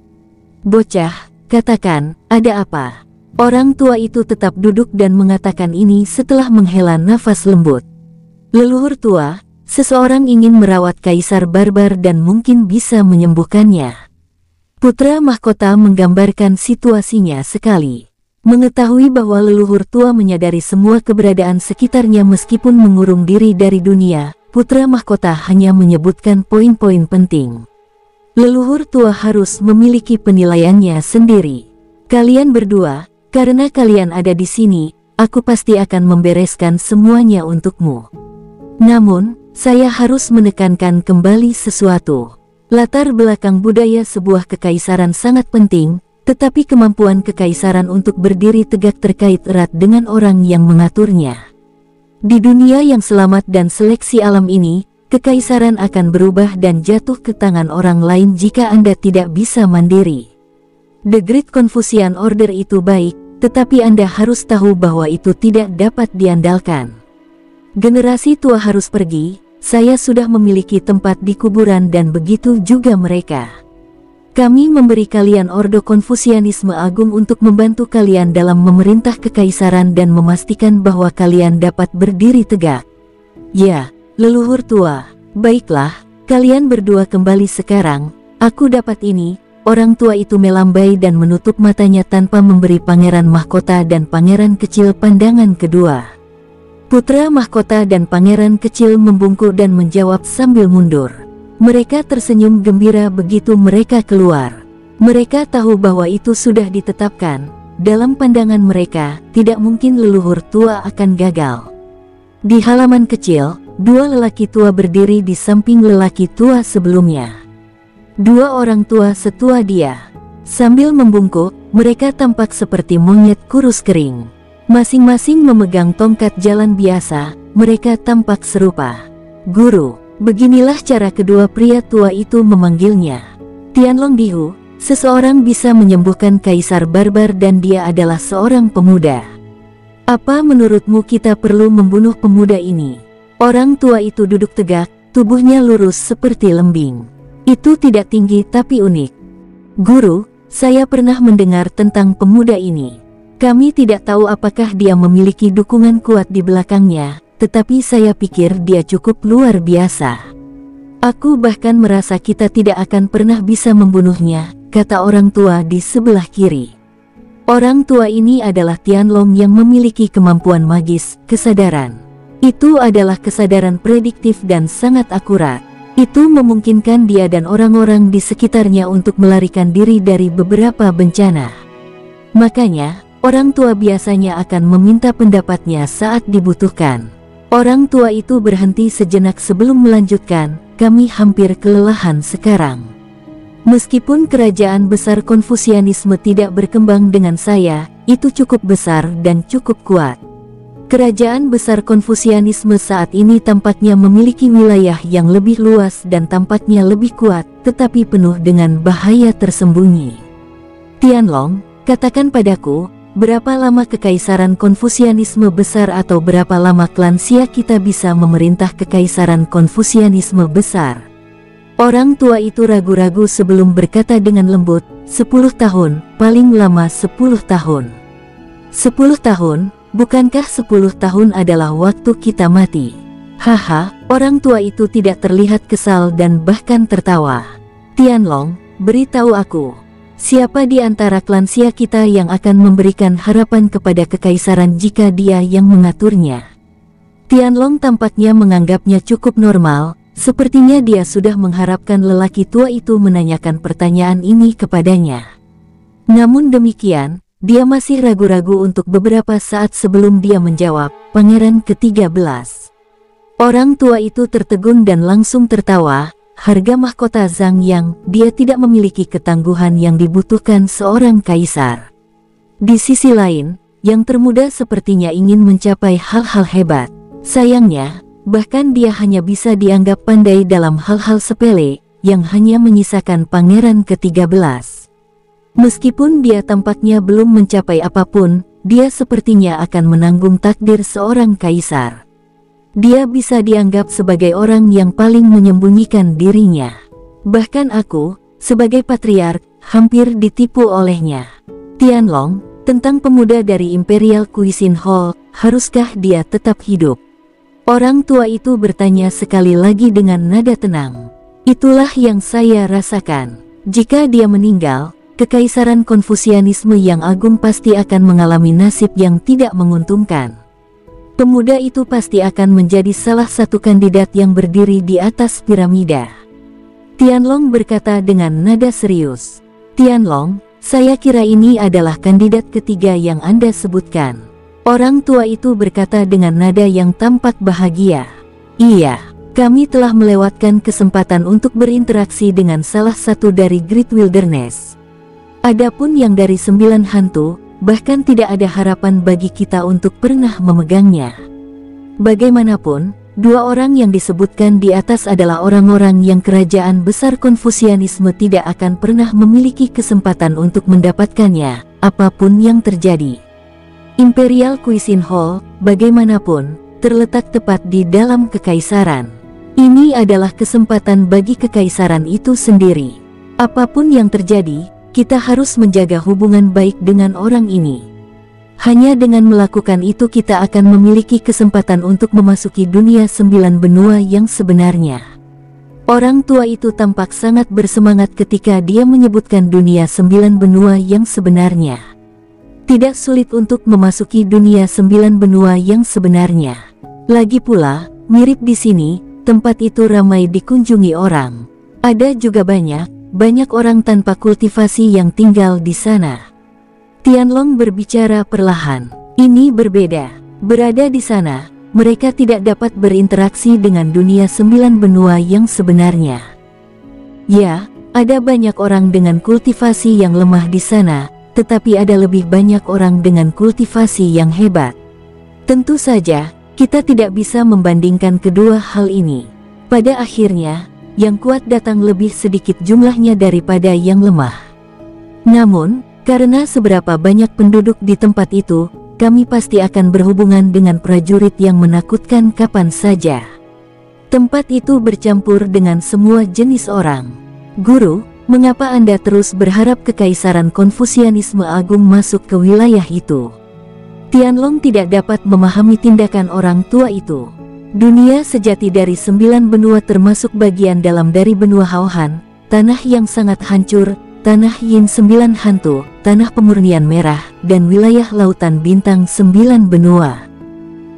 Bocah, katakan, ada apa? Orang tua itu tetap duduk dan mengatakan ini setelah menghela nafas lembut. Leluhur tua, seseorang ingin merawat kaisar barbar dan mungkin bisa menyembuhkannya. Putra mahkota menggambarkan situasinya sekali. Mengetahui bahwa leluhur tua menyadari semua keberadaan sekitarnya meskipun mengurung diri dari dunia, putra mahkota hanya menyebutkan poin-poin penting. Leluhur tua harus memiliki penilaiannya sendiri. Kalian berdua, karena kalian ada di sini, aku pasti akan membereskan semuanya untukmu. Namun, saya harus menekankan kembali sesuatu. Latar belakang budaya sebuah kekaisaran sangat penting, tetapi kemampuan kekaisaran untuk berdiri tegak terkait erat dengan orang yang mengaturnya. Di dunia yang selamat dan seleksi alam ini, kekaisaran akan berubah dan jatuh ke tangan orang lain jika Anda tidak bisa mandiri. The Great Confucian Order itu baik, tetapi Anda harus tahu bahwa itu tidak dapat diandalkan. Generasi tua harus pergi, saya sudah memiliki tempat di kuburan dan begitu juga mereka. Kami memberi kalian ordo Konfusianisme Agung untuk membantu kalian dalam memerintah kekaisaran dan memastikan bahwa kalian dapat berdiri tegak. Ya, leluhur tua, baiklah, kalian berdua kembali sekarang, aku dapat ini. Orang tua itu melambai dan menutup matanya tanpa memberi pangeran mahkota dan pangeran kecil pandangan kedua. Putra mahkota dan pangeran kecil membungkuk dan menjawab sambil mundur. Mereka tersenyum gembira begitu mereka keluar. Mereka tahu bahwa itu sudah ditetapkan. Dalam pandangan mereka, tidak mungkin leluhur tua akan gagal. Di halaman kecil, dua lelaki tua berdiri di samping lelaki tua sebelumnya. Dua orang tua setua dia. Sambil membungkuk, mereka tampak seperti monyet kurus kering. Masing-masing memegang tongkat jalan biasa, mereka tampak serupa. Guru, beginilah cara kedua pria tua itu memanggilnya. Tianlong Dihu, seseorang bisa menyembuhkan kaisar barbar dan dia adalah seorang pemuda. Apa menurutmu kita perlu membunuh pemuda ini? Orang tua itu duduk tegak, tubuhnya lurus seperti lembing. Itu tidak tinggi tapi unik. Guru, saya pernah mendengar tentang pemuda ini. Kami tidak tahu apakah dia memiliki dukungan kuat di belakangnya, tetapi saya pikir dia cukup luar biasa. Aku bahkan merasa kita tidak akan pernah bisa membunuhnya, kata orang tua di sebelah kiri. Orang tua ini adalah Tianlong yang memiliki kemampuan magis, kesadaran. Itu adalah kesadaran prediktif dan sangat akurat. Itu memungkinkan dia dan orang-orang di sekitarnya untuk melarikan diri dari beberapa bencana. Makanya, orang tua biasanya akan meminta pendapatnya saat dibutuhkan. Orang tua itu berhenti sejenak sebelum melanjutkan, kami hampir kelelahan sekarang. Meskipun kerajaan besar Konfusianisme tidak berkembang dengan saya, itu cukup besar dan cukup kuat. Kerajaan besar Konfusianisme saat ini tampaknya memiliki wilayah yang lebih luas dan tampaknya lebih kuat, tetapi penuh dengan bahaya tersembunyi. Tianlong, katakan padaku, berapa lama kekaisaran Konfusianisme besar atau berapa lama klan Xia kita bisa memerintah kekaisaran Konfusianisme besar? Orang tua itu ragu-ragu sebelum berkata dengan lembut, 10 tahun, paling lama 10 tahun. 10 tahun? Bukankah 10 tahun adalah waktu kita mati? Haha, orang tua itu tidak terlihat kesal dan bahkan tertawa. Tianlong, beritahu aku, siapa di antara klan Xia kita yang akan memberikan harapan kepada kekaisaran jika dia yang mengaturnya? Tianlong tampaknya menganggapnya cukup normal, sepertinya dia sudah mengharapkan lelaki tua itu menanyakan pertanyaan ini kepadanya. Namun demikian, dia masih ragu-ragu untuk beberapa saat sebelum dia menjawab, Pangeran ke-13. Orang tua itu tertegun dan langsung tertawa, harga mahkota Zhang Yang, dia tidak memiliki ketangguhan yang dibutuhkan seorang kaisar. Di sisi lain, yang termuda sepertinya ingin mencapai hal-hal hebat. Sayangnya, bahkan dia hanya bisa dianggap pandai dalam hal-hal sepele, yang hanya menyisakan pangeran ke-13. Meskipun dia tampaknya belum mencapai apapun, dia sepertinya akan menanggung takdir seorang kaisar. Dia bisa dianggap sebagai orang yang paling menyembunyikan dirinya. Bahkan aku, sebagai patriark, hampir ditipu olehnya. Tianlong, tentang pemuda dari Imperial Cuisine Hall, haruskah dia tetap hidup? Orang tua itu bertanya sekali lagi dengan nada tenang. Itulah yang saya rasakan. Jika dia meninggal, Kekaisaran Konfusianisme yang agung pasti akan mengalami nasib yang tidak menguntungkan. Pemuda itu pasti akan menjadi salah satu kandidat yang berdiri di atas piramida. Tianlong berkata dengan nada serius. Tianlong, saya kira ini adalah kandidat ketiga yang Anda sebutkan. Orang tua itu berkata dengan nada yang tampak bahagia. Iya, kami telah melewatkan kesempatan untuk berinteraksi dengan salah satu dari Great Wilderness. Adapun yang dari 9 hantu, bahkan tidak ada harapan bagi kita untuk pernah memegangnya. Bagaimanapun, 2 orang yang disebutkan di atas adalah orang-orang yang kerajaan besar Konfusianisme tidak akan pernah memiliki kesempatan untuk mendapatkannya, apapun yang terjadi. Imperial Cuisine Hall, bagaimanapun, terletak tepat di dalam kekaisaran. Ini adalah kesempatan bagi kekaisaran itu sendiri. Apapun yang terjadi, kita harus menjaga hubungan baik dengan orang ini. Hanya dengan melakukan itu kita akan memiliki kesempatan untuk memasuki dunia 9 benua yang sebenarnya. Orang tua itu tampak sangat bersemangat ketika dia menyebutkan dunia 9 benua yang sebenarnya. Tidak sulit untuk memasuki dunia 9 benua yang sebenarnya. Lagi pula, mirip di sini, tempat itu ramai dikunjungi orang. Ada juga banyak orang tanpa kultivasi yang tinggal di sana. Tianlong berbicara perlahan. Ini berbeda. Berada di sana, mereka tidak dapat berinteraksi dengan dunia 9 benua yang sebenarnya. Ya, ada banyak orang dengan kultivasi yang lemah di sana, tetapi ada lebih banyak orang dengan kultivasi yang hebat. Tentu saja, kita tidak bisa membandingkan kedua hal ini. Pada akhirnya, yang kuat datang lebih sedikit jumlahnya daripada yang lemah. Namun, karena seberapa banyak penduduk di tempat itu, kami pasti akan berhubungan dengan prajurit yang menakutkan kapan saja. Tempat itu bercampur dengan semua jenis orang. Guru, mengapa Anda terus berharap Kekaisaran Konfusianisme Agung masuk ke wilayah itu? Tianlong tidak dapat memahami tindakan orang tua itu. Dunia sejati dari 9 benua termasuk bagian dalam dari benua Haohan, tanah yang sangat hancur, tanah Yin 9 hantu, tanah pemurnian merah, dan wilayah lautan bintang 9 benua.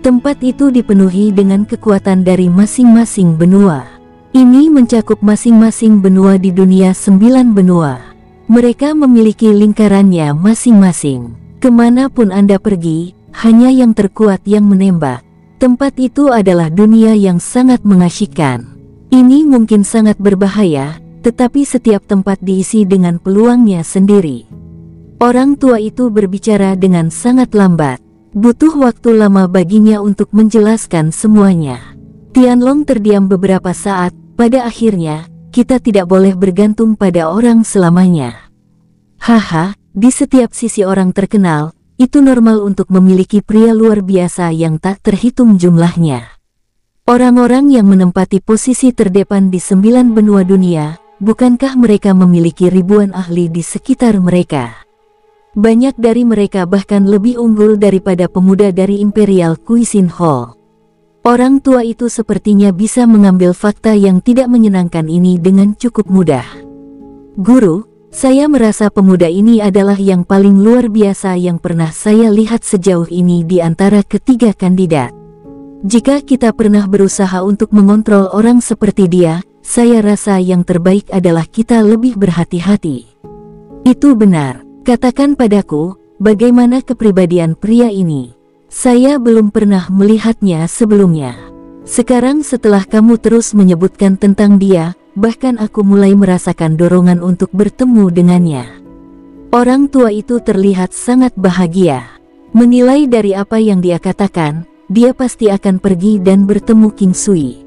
Tempat itu dipenuhi dengan kekuatan dari masing-masing benua. Ini mencakup masing-masing benua di dunia 9 benua. Mereka memiliki lingkarannya masing-masing. Kemanapun Anda pergi, hanya yang terkuat yang menembak. Tempat itu adalah dunia yang sangat mengasyikkan. Ini mungkin sangat berbahaya, tetapi setiap tempat diisi dengan peluangnya sendiri. Orang tua itu berbicara dengan sangat lambat. Butuh waktu lama baginya untuk menjelaskan semuanya. Tianlong terdiam beberapa saat. Pada akhirnya, kita tidak boleh bergantung pada orang selamanya. Haha, di setiap sisi orang terkenal, itu normal untuk memiliki pria luar biasa yang tak terhitung jumlahnya. Orang-orang yang menempati posisi terdepan di 9 benua dunia, bukankah mereka memiliki ribuan ahli di sekitar mereka? Banyak dari mereka bahkan lebih unggul daripada pemuda dari Imperial Cuisine Hall. Orang tua itu sepertinya bisa mengambil fakta yang tidak menyenangkan ini dengan cukup mudah. Guru, saya merasa pemuda ini adalah yang paling luar biasa yang pernah saya lihat sejauh ini di antara ketiga kandidat. Jika kita pernah berusaha untuk mengontrol orang seperti dia, saya rasa yang terbaik adalah kita lebih berhati-hati. Itu benar. Katakan padaku, bagaimana kepribadian pria ini? Saya belum pernah melihatnya sebelumnya. Sekarang setelah kamu terus menyebutkan tentang dia, bahkan aku mulai merasakan dorongan untuk bertemu dengannya. Orang tua itu terlihat sangat bahagia. Menilai dari apa yang dia katakan, dia pasti akan pergi dan bertemu King Sui.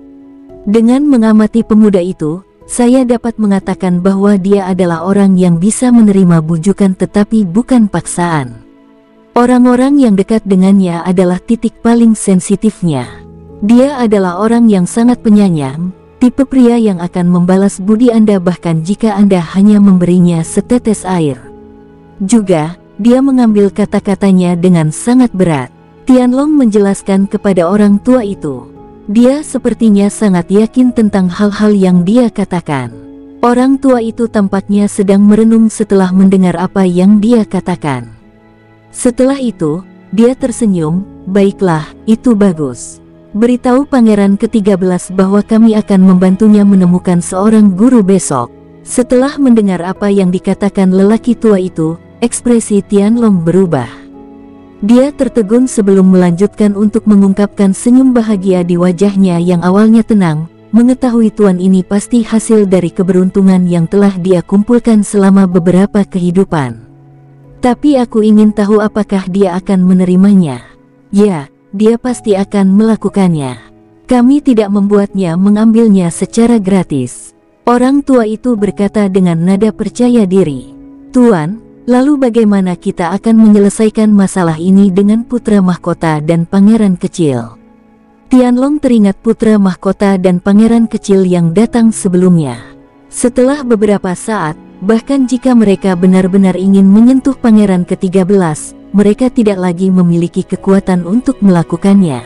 Dengan mengamati pemuda itu, saya dapat mengatakan bahwa dia adalah orang yang bisa menerima bujukan tetapi bukan paksaan. Orang-orang yang dekat dengannya adalah titik paling sensitifnya. Dia adalah orang yang sangat penyayang, tipe pria yang akan membalas budi Anda bahkan jika Anda hanya memberinya setetes air. Juga, dia mengambil kata-katanya dengan sangat berat. Tianlong menjelaskan kepada orang tua itu. Dia sepertinya sangat yakin tentang hal-hal yang dia katakan. Orang tua itu tampaknya sedang merenung setelah mendengar apa yang dia katakan. Setelah itu, dia tersenyum, "Baiklah, itu bagus. Beritahu Pangeran ke-13 bahwa kami akan membantunya menemukan seorang guru besok." Setelah mendengar apa yang dikatakan lelaki tua itu, ekspresi Tianlong berubah. Dia tertegun sebelum melanjutkan untuk mengungkapkan senyum bahagia di wajahnya yang awalnya tenang, mengetahui tuan ini pasti hasil dari keberuntungan yang telah dia kumpulkan selama beberapa kehidupan. Tapi aku ingin tahu apakah dia akan menerimanya. Ya, dia pasti akan melakukannya. Kami tidak membuatnya mengambilnya secara gratis. Orang tua itu berkata dengan nada percaya diri. Tuan, lalu bagaimana kita akan menyelesaikan masalah ini dengan putra mahkota dan pangeran kecil? Tianlong teringat putra mahkota dan pangeran kecil yang datang sebelumnya. Setelah beberapa saat, bahkan jika mereka benar-benar ingin menyentuh pangeran ke-13, mereka tidak lagi memiliki kekuatan untuk melakukannya.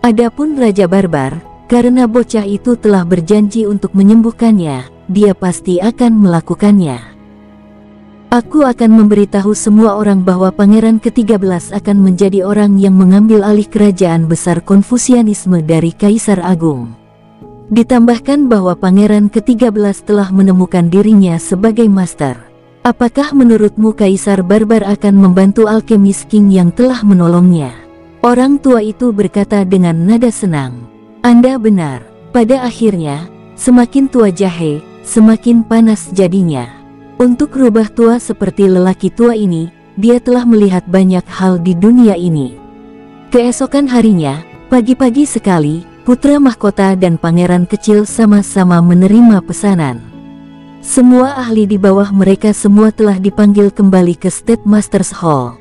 Adapun Raja Barbar, karena bocah itu telah berjanji untuk menyembuhkannya, dia pasti akan melakukannya. Aku akan memberitahu semua orang bahwa Pangeran ke-13 akan menjadi orang yang mengambil alih kerajaan besar Konfusianisme dari Kaisar Agung. Ditambahkan bahwa Pangeran ke-13 telah menemukan dirinya sebagai master. Apakah menurutmu Kaisar Barbar akan membantu alkemis King yang telah menolongnya? Orang tua itu berkata dengan nada senang. Anda benar. Pada akhirnya, semakin tua jahe, semakin panas jadinya. Untuk rubah tua seperti lelaki tua ini, dia telah melihat banyak hal di dunia ini. Keesokan harinya, pagi-pagi sekali, putra mahkota dan pangeran kecil sama-sama menerima pesanan. Semua ahli di bawah mereka semua telah dipanggil kembali ke State Masters Hall.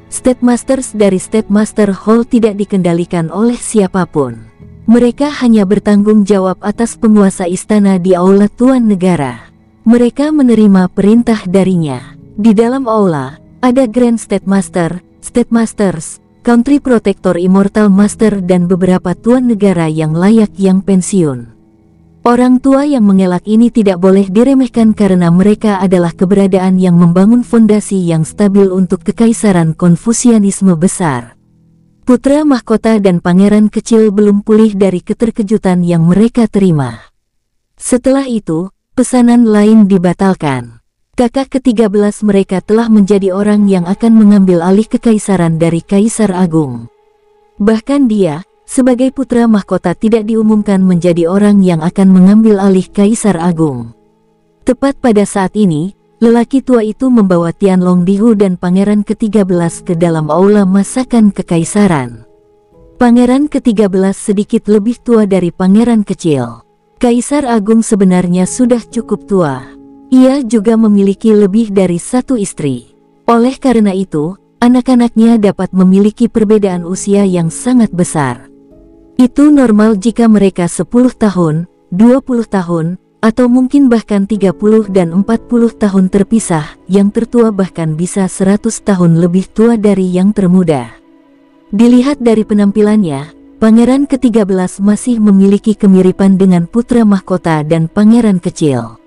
State Masters dari State Master Hall tidak dikendalikan oleh siapapun. Mereka hanya bertanggung jawab atas penguasa istana di aula Tuan Negara. Mereka menerima perintah darinya. Di dalam aula, ada Grand State Master, State Masters, Country Protector Immortal Master dan beberapa tuan negara yang layak yang pensiun. Orang tua yang mengelak ini tidak boleh diremehkan karena mereka adalah keberadaan yang membangun fondasi yang stabil untuk kekaisaran Konfusianisme besar. Putra mahkota dan pangeran kecil belum pulih dari keterkejutan yang mereka terima. Setelah itu, pesanan lain dibatalkan. Kakak ke-13 mereka telah menjadi orang yang akan mengambil alih kekaisaran dari Kaisar Agung. Bahkan dia, sebagai putra mahkota tidak diumumkan menjadi orang yang akan mengambil alih Kaisar Agung. Tepat pada saat ini, lelaki tua itu membawa Tianlong Dihu dan pangeran ke-13 ke dalam aula masakan kekaisaran. Pangeran ke-13 sedikit lebih tua dari pangeran kecil. Kaisar Agung sebenarnya sudah cukup tua. Ia juga memiliki lebih dari satu istri. Oleh karena itu, anak-anaknya dapat memiliki perbedaan usia yang sangat besar. Itu normal jika mereka 10 tahun, 20 tahun, atau mungkin bahkan 30 dan 40 tahun terpisah, yang tertua bahkan bisa 100 tahun lebih tua dari yang termuda. Dilihat dari penampilannya, Pangeran ke-13 masih memiliki kemiripan dengan putra mahkota dan pangeran kecil.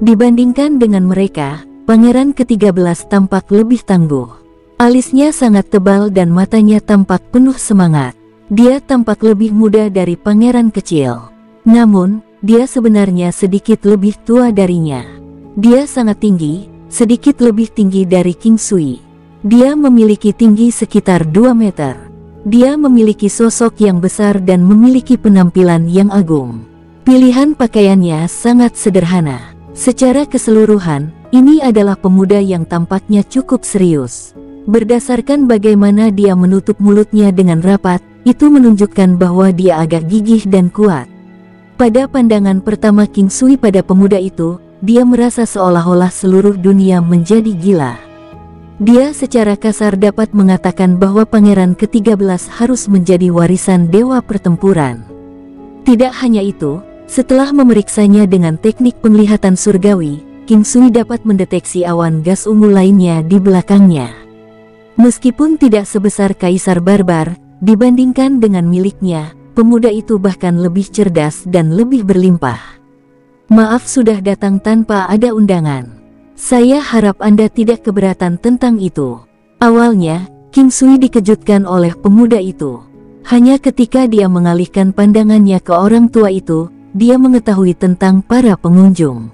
Dibandingkan dengan mereka, pangeran ke-13 tampak lebih tangguh. Alisnya sangat tebal dan matanya tampak penuh semangat. Dia tampak lebih muda dari pangeran kecil. Namun, dia sebenarnya sedikit lebih tua darinya. Dia sangat tinggi, sedikit lebih tinggi dari King Sui. Dia memiliki tinggi sekitar 2 meter. Dia memiliki sosok yang besar dan memiliki penampilan yang agung. Pilihan pakaiannya sangat sederhana. Secara keseluruhan, ini adalah pemuda yang tampaknya cukup serius. Berdasarkan bagaimana dia menutup mulutnya dengan rapat, itu menunjukkan bahwa dia agak gigih dan kuat. Pada pandangan pertama King Sui pada pemuda itu, dia merasa seolah-olah seluruh dunia menjadi gila. Dia secara kasar dapat mengatakan bahwa pangeran ke-13 harus menjadi warisan dewa pertempuran. Tidak hanya itu, setelah memeriksanya dengan teknik penglihatan surgawi, King Sui dapat mendeteksi awan gas ungu lainnya di belakangnya. Meskipun tidak sebesar Kaisar Barbar, dibandingkan dengan miliknya, pemuda itu bahkan lebih cerdas dan lebih berlimpah. Maaf sudah datang tanpa ada undangan. Saya harap Anda tidak keberatan tentang itu. Awalnya, King Sui dikejutkan oleh pemuda itu. Hanya ketika dia mengalihkan pandangannya ke orang tua itu, dia mengetahui tentang para pengunjung.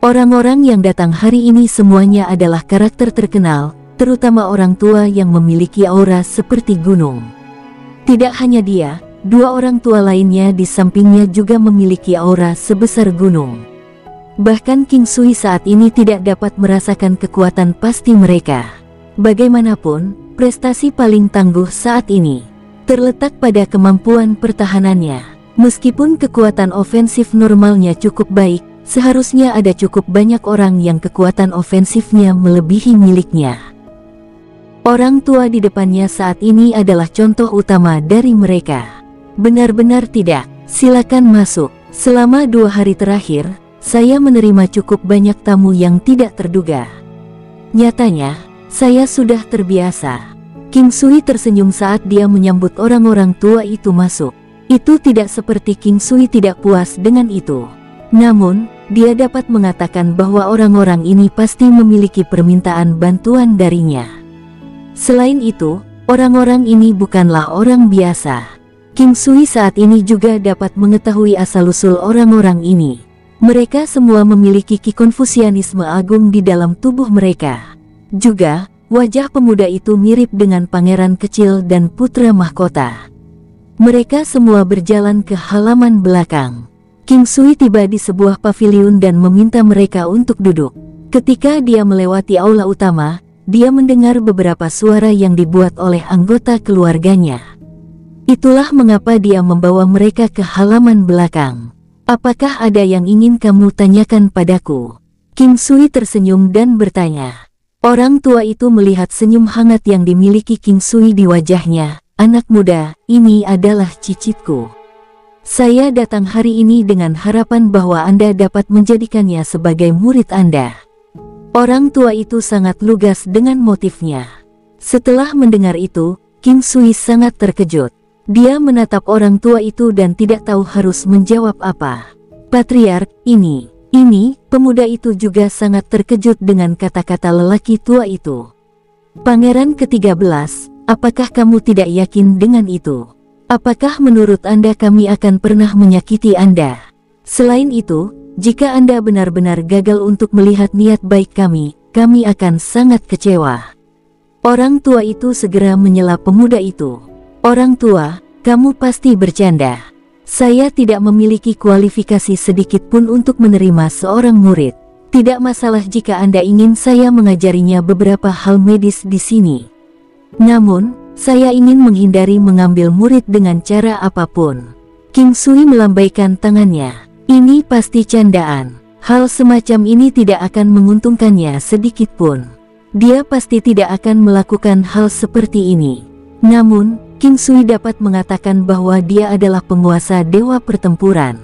Orang-orang yang datang hari ini semuanya adalah karakter terkenal, terutama orang tua yang memiliki aura seperti gunung. Tidak hanya dia, dua orang tua lainnya di sampingnya juga memiliki aura sebesar gunung. Bahkan King Sui saat ini tidak dapat merasakan kekuatan pasti mereka. Bagaimanapun, prestasi paling tangguh saat ini terletak pada kemampuan pertahanannya. Meskipun kekuatan ofensif normalnya cukup baik, seharusnya ada cukup banyak orang yang kekuatan ofensifnya melebihi miliknya. Orang tua di depannya saat ini adalah contoh utama dari mereka. Benar-benar tidak. Silakan masuk. Selama 2 hari terakhir, saya menerima cukup banyak tamu yang tidak terduga. Nyatanya, saya sudah terbiasa. King Sui tersenyum saat dia menyambut orang-orang tua itu masuk. Itu tidak seperti King Sui tidak puas dengan itu. Namun, dia dapat mengatakan bahwa orang-orang ini pasti memiliki permintaan bantuan darinya. Selain itu, orang-orang ini bukanlah orang biasa. King Sui saat ini juga dapat mengetahui asal-usul orang-orang ini. Mereka semua memiliki Konfusianisme agung di dalam tubuh mereka. Juga, wajah pemuda itu mirip dengan pangeran kecil dan putra mahkota. Mereka semua berjalan ke halaman belakang. King Sui tiba di sebuah paviliun dan meminta mereka untuk duduk. Ketika dia melewati aula utama, dia mendengar beberapa suara yang dibuat oleh anggota keluarganya. Itulah mengapa dia membawa mereka ke halaman belakang. Apakah ada yang ingin kamu tanyakan padaku? King Sui tersenyum dan bertanya. Orang tua itu melihat senyum hangat yang dimiliki King Sui di wajahnya. Anak muda, ini adalah cicitku. Saya datang hari ini dengan harapan bahwa Anda dapat menjadikannya sebagai murid Anda. Orang tua itu sangat lugas dengan motifnya. Setelah mendengar itu, King Sui sangat terkejut. Dia menatap orang tua itu dan tidak tahu harus menjawab apa. Patriark, ini, pemuda itu juga sangat terkejut dengan kata-kata lelaki tua itu. Pangeran ke-13, apakah kamu tidak yakin dengan itu? Apakah menurut Anda kami akan pernah menyakiti Anda? Selain itu, jika Anda benar-benar gagal untuk melihat niat baik kami akan sangat kecewa. Orang tua itu segera menyela pemuda itu. Orang tua, kamu pasti bercanda. Saya tidak memiliki kualifikasi sedikit pun untuk menerima seorang murid. Tidak masalah jika Anda ingin saya mengajarinya beberapa hal medis di sini. Namun, saya ingin menghindari mengambil murid dengan cara apapun. King Sui melambaikan tangannya. Ini pasti candaan. Hal semacam ini tidak akan menguntungkannya sedikit pun. Dia pasti tidak akan melakukan hal seperti ini. Namun, King Sui dapat mengatakan bahwa dia adalah penguasa dewa pertempuran.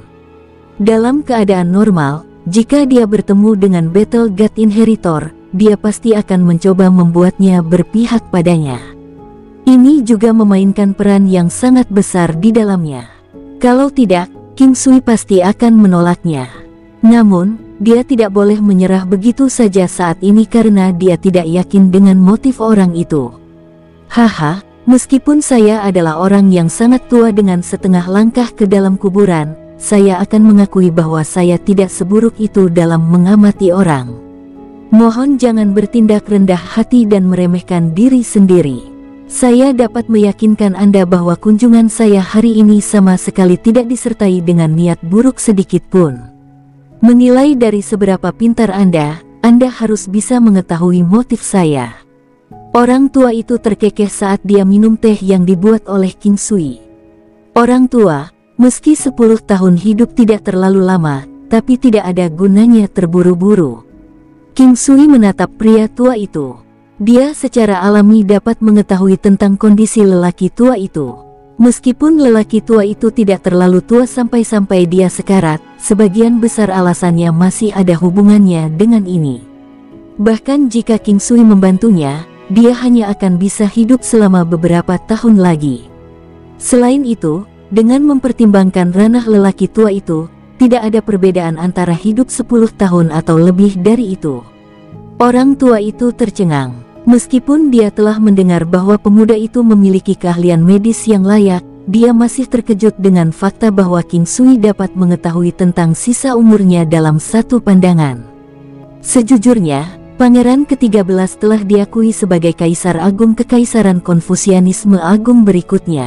Dalam keadaan normal, jika dia bertemu dengan Battle God Inheritor, dia pasti akan mencoba membuatnya berpihak padanya. Ini juga memainkan peran yang sangat besar di dalamnya. Kalau tidak, King Sui pasti akan menolaknya. Namun, dia tidak boleh menyerah begitu saja saat ini karena dia tidak yakin dengan motif orang itu. Haha, meskipun saya adalah orang yang sangat tua dengan setengah langkah ke dalam kuburan, saya akan mengakui bahwa saya tidak seburuk itu dalam mengamati orang. Mohon jangan bertindak rendah hati dan meremehkan diri sendiri. Saya dapat meyakinkan Anda bahwa kunjungan saya hari ini sama sekali tidak disertai dengan niat buruk sedikit pun. Menilai dari seberapa pintar Anda harus bisa mengetahui motif saya. Orang tua itu terkekeh saat dia minum teh yang dibuat oleh King Sui. Orang tua, meski 10 tahun hidup tidak terlalu lama, tapi tidak ada gunanya terburu-buru. King Sui menatap pria tua itu. Dia secara alami dapat mengetahui tentang kondisi lelaki tua itu. Meskipun lelaki tua itu tidak terlalu tua sampai-sampai dia sekarat, sebagian besar alasannya masih ada hubungannya dengan ini. Bahkan jika King Sui membantunya, dia hanya akan bisa hidup selama beberapa tahun lagi. Selain itu, dengan mempertimbangkan ranah lelaki tua itu, tidak ada perbedaan antara hidup 10 tahun atau lebih dari itu. Orang tua itu tercengang. Meskipun dia telah mendengar bahwa pemuda itu memiliki keahlian medis yang layak, dia masih terkejut dengan fakta bahwa King Sui dapat mengetahui tentang sisa umurnya dalam satu pandangan. Sejujurnya, Pangeran ke-13 telah diakui sebagai Kaisar Agung Kekaisaran Konfusianisme Agung berikutnya.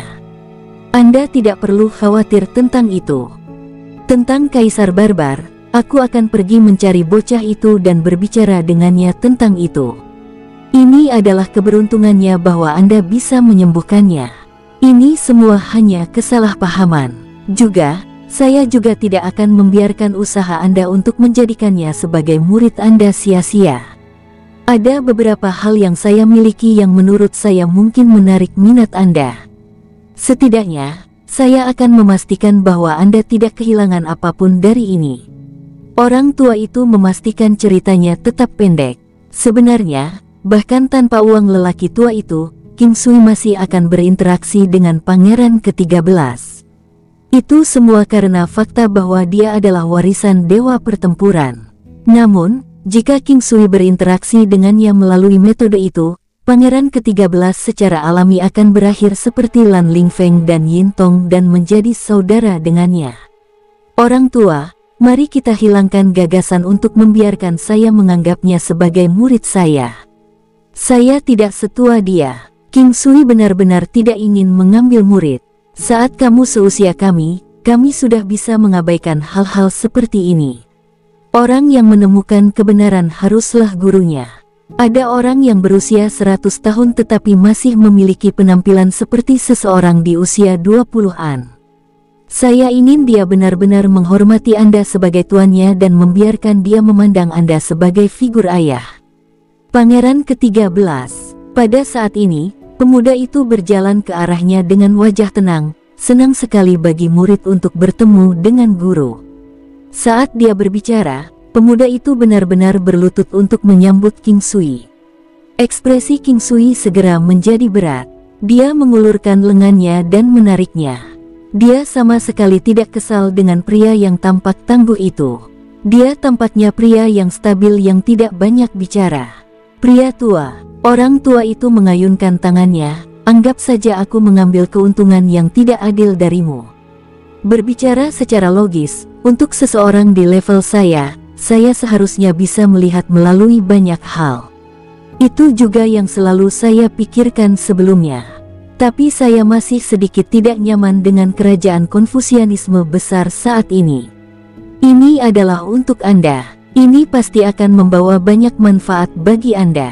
Anda tidak perlu khawatir tentang itu. Tentang Kaisar Barbar, aku akan pergi mencari bocah itu dan berbicara dengannya tentang itu. Ini adalah keberuntungannya bahwa Anda bisa menyembuhkannya. Ini semua hanya kesalahpahaman. Juga, saya juga tidak akan membiarkan usaha Anda untuk menjadikannya sebagai murid Anda sia-sia. Ada beberapa hal yang saya miliki yang menurut saya mungkin menarik minat Anda. Setidaknya, saya akan memastikan bahwa Anda tidak kehilangan apapun dari ini. Orang tua itu memastikan ceritanya tetap pendek. Sebenarnya, bahkan tanpa uang lelaki tua itu, King Sui masih akan berinteraksi dengan Pangeran ke-13. Itu semua karena fakta bahwa dia adalah warisan dewa pertempuran. Namun, jika King Sui berinteraksi dengannya melalui metode itu, Pangeran ke-13 secara alami akan berakhir seperti Lan Lingfeng dan Yin Tong dan menjadi saudara dengannya. Orang tua, mari kita hilangkan gagasan untuk membiarkan saya menganggapnya sebagai murid saya. Saya tidak setua dia. King Sui benar-benar tidak ingin mengambil murid. Saat kamu seusia kami sudah bisa mengabaikan hal-hal seperti ini. Orang yang menemukan kebenaran haruslah gurunya. Ada orang yang berusia 100 tahun tetapi masih memiliki penampilan seperti seseorang di usia 20-an. Saya ingin dia benar-benar menghormati Anda sebagai tuannya dan membiarkan dia memandang Anda sebagai figur ayah. Pangeran ke-13. Pada saat ini, pemuda itu berjalan ke arahnya dengan wajah tenang, senang sekali bagi murid untuk bertemu dengan guru. Saat dia berbicara, pemuda itu benar-benar berlutut untuk menyambut King Sui. Ekspresi King Sui segera menjadi berat. Dia mengulurkan lengannya dan menariknya. Dia sama sekali tidak kesal dengan pria yang tampak tangguh itu. Dia tampaknya pria yang stabil yang tidak banyak bicara. Pria tua, orang tua itu mengayunkan tangannya, anggap saja aku mengambil keuntungan yang tidak adil darimu. Berbicara secara logis, untuk seseorang di level saya seharusnya bisa melihat melalui banyak hal. Itu juga yang selalu saya pikirkan sebelumnya. Tapi saya masih sedikit tidak nyaman dengan kerajaan Konfusianisme besar saat ini. Ini adalah untuk Anda. Ini pasti akan membawa banyak manfaat bagi Anda.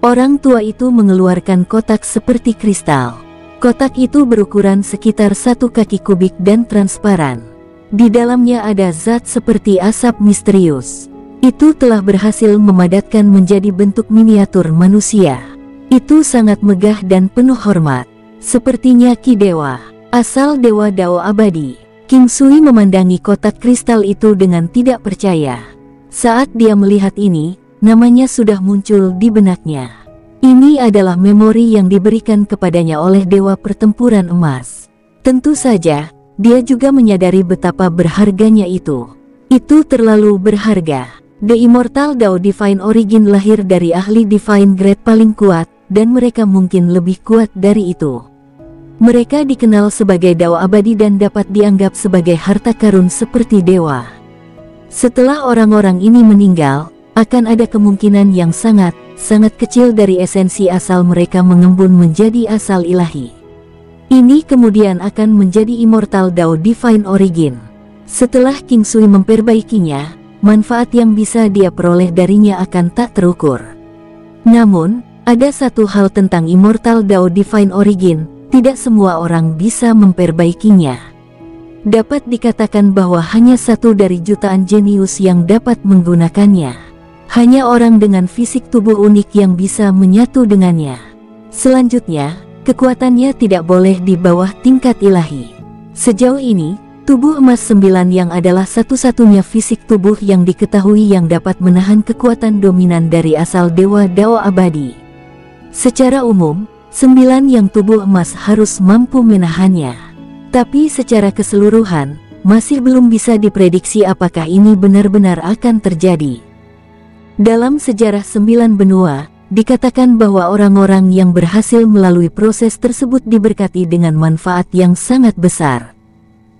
Orang tua itu mengeluarkan kotak seperti kristal. Kotak itu berukuran sekitar 1 kaki kubik dan transparan. Di dalamnya ada zat seperti asap misterius. Itu telah berhasil memadatkan menjadi bentuk miniatur manusia. Itu sangat megah dan penuh hormat. Sepertinya Ki Dewa, asal Dewa Dao abadi. King Sui memandangi kotak kristal itu dengan tidak percaya. Saat dia melihat ini, namanya sudah muncul di benaknya. Ini adalah memori yang diberikan kepadanya oleh Dewa Pertempuran Emas. Tentu saja, dia juga menyadari betapa berharganya itu. Itu terlalu berharga. The Immortal Dao Divine Origin lahir dari ahli Divine Grade paling kuat, dan mereka mungkin lebih kuat dari itu. Mereka dikenal sebagai Dao abadi dan dapat dianggap sebagai harta karun seperti dewa. Setelah orang-orang ini meninggal, akan ada kemungkinan yang sangat kecil dari esensi asal mereka mengembun menjadi asal ilahi. Ini kemudian akan menjadi Immortal Dao Divine Origin. Setelah King Sui memperbaikinya, manfaat yang bisa dia peroleh darinya akan tak terukur. Namun, ada satu hal tentang Immortal Dao Divine Origin, tidak semua orang bisa memperbaikinya. Dapat dikatakan bahwa hanya satu dari jutaan jenius yang dapat menggunakannya. Hanya orang dengan fisik tubuh unik yang bisa menyatu dengannya. Selanjutnya, kekuatannya tidak boleh di bawah tingkat ilahi. Sejauh ini, tubuh emas 9 yang adalah satu-satunya fisik tubuh yang diketahui yang dapat menahan kekuatan dominan dari asal Dewa Dao abadi. Secara umum, 9 yang tubuh emas harus mampu menahannya. Tapi secara keseluruhan, masih belum bisa diprediksi apakah ini benar-benar akan terjadi. Dalam sejarah 9 benua, dikatakan bahwa orang-orang yang berhasil melalui proses tersebut diberkati dengan manfaat yang sangat besar.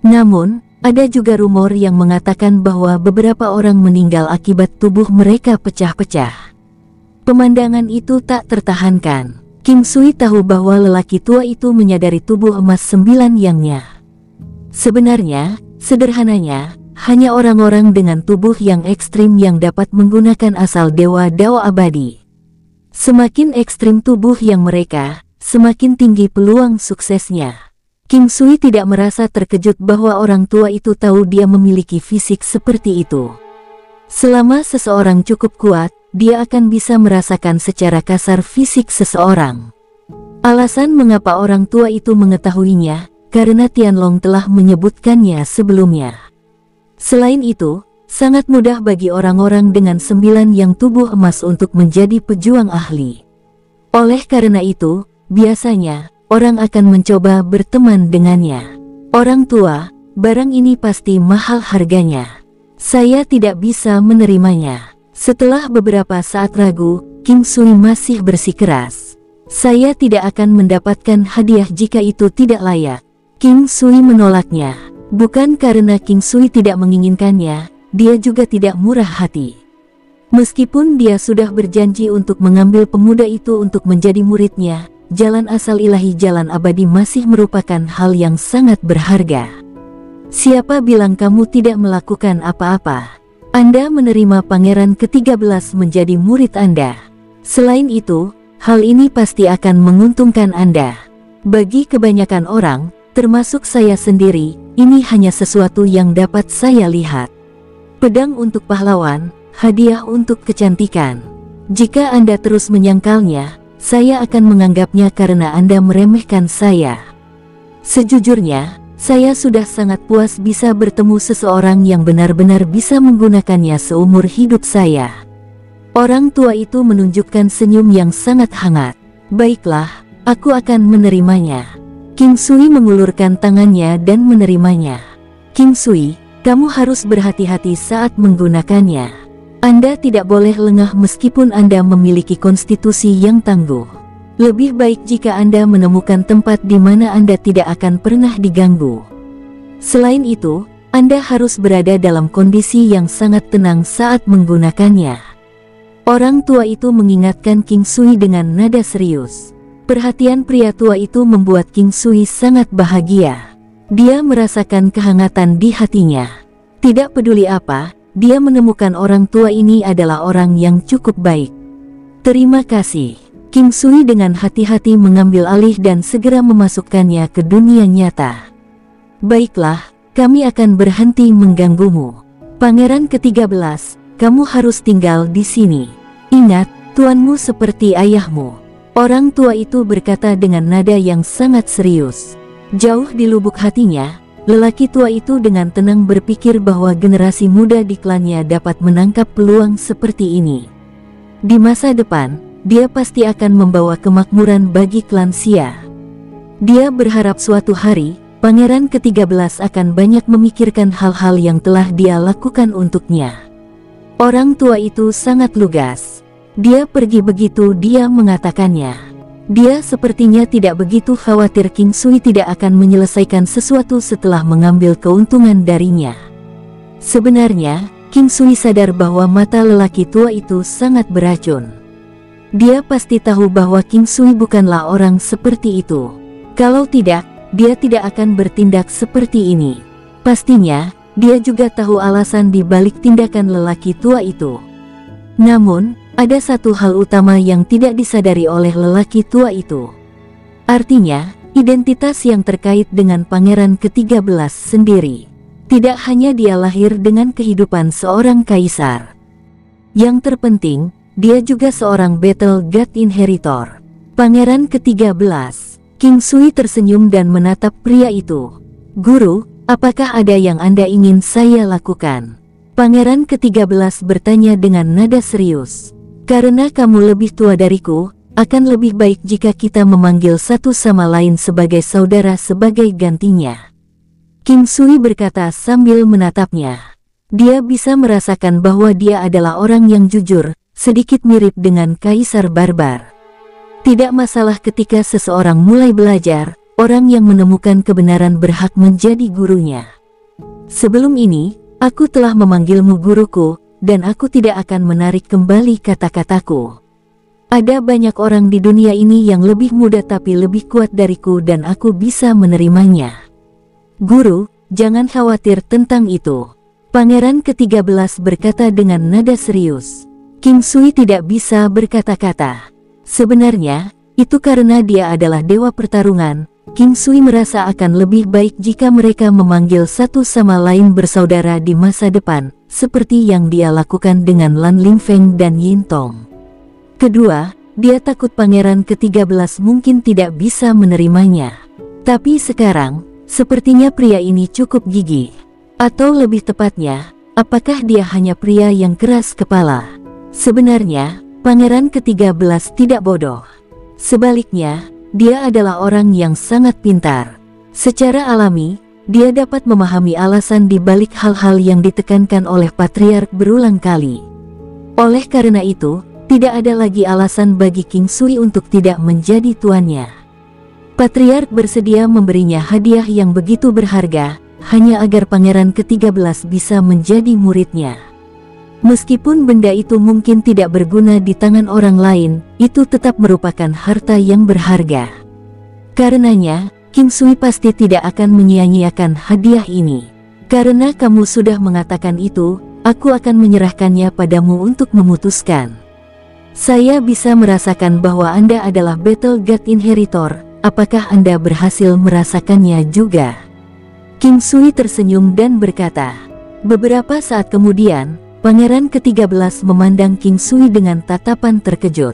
Namun, ada juga rumor yang mengatakan bahwa beberapa orang meninggal akibat tubuh mereka pecah-pecah. Pemandangan itu tak tertahankan. King Sui tahu bahwa lelaki tua itu menyadari tubuh emas 9 yangnya. Sebenarnya, sederhananya, hanya orang-orang dengan tubuh yang ekstrim yang dapat menggunakan asal Dewa Dao abadi. Semakin ekstrim tubuh yang mereka, semakin tinggi peluang suksesnya. King Sui tidak merasa terkejut bahwa orang tua itu tahu dia memiliki fisik seperti itu. Selama seseorang cukup kuat, dia akan bisa merasakan secara kasar fisik seseorang. Alasan mengapa orang tua itu mengetahuinya, karena Tianlong telah menyebutkannya sebelumnya. Selain itu, sangat mudah bagi orang-orang dengan 9 yang tubuh emas untuk menjadi pejuang ahli. Oleh karena itu, biasanya, orang akan mencoba berteman dengannya. Orang tua, barang ini pasti mahal harganya. Saya tidak bisa menerimanya. Setelah beberapa saat ragu, King Sui masih bersikeras. Saya tidak akan mendapatkan hadiah jika itu tidak layak. King Sui menolaknya. Bukan karena King Sui tidak menginginkannya, dia juga tidak murah hati. Meskipun dia sudah berjanji untuk mengambil pemuda itu untuk menjadi muridnya, jalan asal ilahi jalan abadi masih merupakan hal yang sangat berharga. Siapa bilang kamu tidak melakukan apa-apa? Anda menerima pangeran ke-13 menjadi murid Anda. Selain itu, hal ini pasti akan menguntungkan Anda. Bagi kebanyakan orang, termasuk saya sendiri, ini hanya sesuatu yang dapat saya lihat. Pedang untuk pahlawan, hadiah untuk kecantikan. Jika Anda terus menyangkalnya, saya akan menganggapnya karena Anda meremehkan saya. Sejujurnya, saya sudah sangat puas bisa bertemu seseorang yang benar-benar bisa menggunakannya seumur hidup saya. Orang tua itu menunjukkan senyum yang sangat hangat. Baiklah, aku akan menerimanya. King Sui mengulurkan tangannya dan menerimanya. King Sui, kamu harus berhati-hati saat menggunakannya. Anda tidak boleh lengah meskipun Anda memiliki konstitusi yang tangguh. Lebih baik jika Anda menemukan tempat di mana Anda tidak akan pernah diganggu. Selain itu, Anda harus berada dalam kondisi yang sangat tenang saat menggunakannya. Orang tua itu mengingatkan King Sui dengan nada serius. Perhatian pria tua itu membuat King Sui sangat bahagia. Dia merasakan kehangatan di hatinya. Tidak peduli apa, dia menemukan orang tua ini adalah orang yang cukup baik. Terima kasih. King Sui dengan hati-hati mengambil alih dan segera memasukkannya ke dunia nyata. Baiklah, kami akan berhenti mengganggumu. Pangeran ke-13, kamu harus tinggal di sini. Ingat, tuanmu seperti ayahmu. Orang tua itu berkata dengan nada yang sangat serius. Jauh di lubuk hatinya, lelaki tua itu dengan tenang berpikir bahwa generasi muda di klannya dapat menangkap peluang seperti ini. Di masa depan, dia pasti akan membawa kemakmuran bagi klan Xia. Dia berharap suatu hari, pangeran ke-13 akan banyak memikirkan hal-hal yang telah dia lakukan untuknya. Orang tua itu sangat lugas. Dia pergi begitu dia mengatakannya. Dia sepertinya tidak begitu khawatir King Sui tidak akan menyelesaikan sesuatu setelah mengambil keuntungan darinya. Sebenarnya, King Sui sadar bahwa mata lelaki tua itu sangat beracun. Dia pasti tahu bahwa King Sui bukanlah orang seperti itu. Kalau tidak, dia tidak akan bertindak seperti ini. Pastinya, dia juga tahu alasan di balik tindakan lelaki tua itu. Namun, ada satu hal utama yang tidak disadari oleh lelaki tua itu. Artinya, identitas yang terkait dengan Pangeran ke-13 sendiri. Tidak hanya dia lahir dengan kehidupan seorang kaisar. Yang terpenting, dia juga seorang Battle God Inheritor. Pangeran ke-13, King Sui tersenyum dan menatap pria itu. "Guru, apakah ada yang Anda ingin saya lakukan?" Pangeran ke-13 bertanya dengan nada serius. "Karena kamu lebih tua dariku, akan lebih baik jika kita memanggil satu sama lain sebagai saudara sebagai gantinya." King Sui berkata sambil menatapnya. Dia bisa merasakan bahwa dia adalah orang yang jujur, sedikit mirip dengan Kaisar Barbar. Tidak masalah ketika seseorang mulai belajar, orang yang menemukan kebenaran berhak menjadi gurunya. "Sebelum ini, aku telah memanggilmu guruku, dan aku tidak akan menarik kembali kata-kataku. Ada banyak orang di dunia ini yang lebih muda tapi lebih kuat dariku dan aku bisa menerimanya. Guru, jangan khawatir tentang itu." Pangeran ke-13 berkata dengan nada serius. King Sui tidak bisa berkata-kata. Sebenarnya, itu karena dia adalah dewa pertarungan. King Sui merasa akan lebih baik jika mereka memanggil satu sama lain bersaudara di masa depan, seperti yang dia lakukan dengan Lan Lingfeng dan Yin Tong. Kedua, dia takut Pangeran ke-13 mungkin tidak bisa menerimanya. Tapi sekarang, sepertinya pria ini cukup gigih. Atau lebih tepatnya, apakah dia hanya pria yang keras kepala? Sebenarnya, Pangeran ke-13 tidak bodoh. Sebaliknya, dia adalah orang yang sangat pintar. Secara alami, dia dapat memahami alasan di balik hal-hal yang ditekankan oleh Patriark berulang kali. Oleh karena itu, tidak ada lagi alasan bagi King Sui untuk tidak menjadi tuannya. Patriark bersedia memberinya hadiah yang begitu berharga, hanya agar Pangeran ke-13 bisa menjadi muridnya. Meskipun benda itu mungkin tidak berguna di tangan orang lain, itu tetap merupakan harta yang berharga. Karenanya, King Sui pasti tidak akan menyia-nyiakan hadiah ini. Karena kamu sudah mengatakan itu, aku akan menyerahkannya padamu untuk memutuskan. Saya bisa merasakan bahwa Anda adalah Battle God Inheritor, apakah Anda berhasil merasakannya juga? King Sui tersenyum dan berkata. Beberapa saat kemudian, Pangeran ke-13 memandang King Sui dengan tatapan terkejut.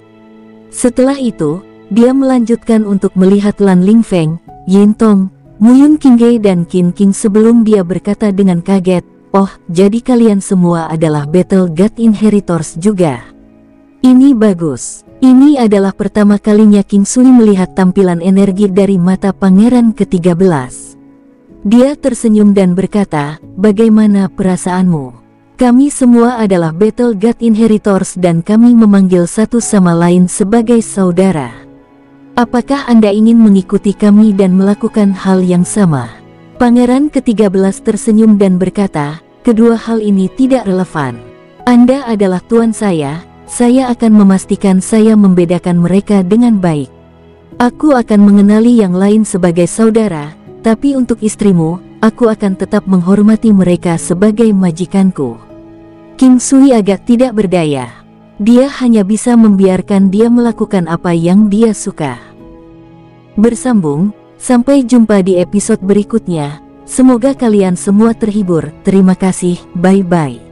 Setelah itu, dia melanjutkan untuk melihat Lan Lingfeng, Yin Tong, Muyun Qingge dan Qin King sebelum dia berkata dengan kaget, "Oh, jadi kalian semua adalah Battle God Inheritors juga. Ini bagus." Ini adalah pertama kalinya King Sui melihat tampilan energi dari mata Pangeran ke-13. Dia tersenyum dan berkata, "Bagaimana perasaanmu? Kami semua adalah Battle God Inheritors dan kami memanggil satu sama lain sebagai saudara. Apakah Anda ingin mengikuti kami dan melakukan hal yang sama?" Pangeran ke-13 tersenyum dan berkata, "Kedua hal ini tidak relevan. Anda adalah tuan saya akan memastikan saya membedakan mereka dengan baik. Aku akan mengenali yang lain sebagai saudara, tapi untuk istrimu, aku akan tetap menghormati mereka sebagai majikanku." King Sui agak tidak berdaya. Dia hanya bisa membiarkan dia melakukan apa yang dia suka. Bersambung, sampai jumpa di episode berikutnya. Semoga kalian semua terhibur. Terima kasih, bye-bye.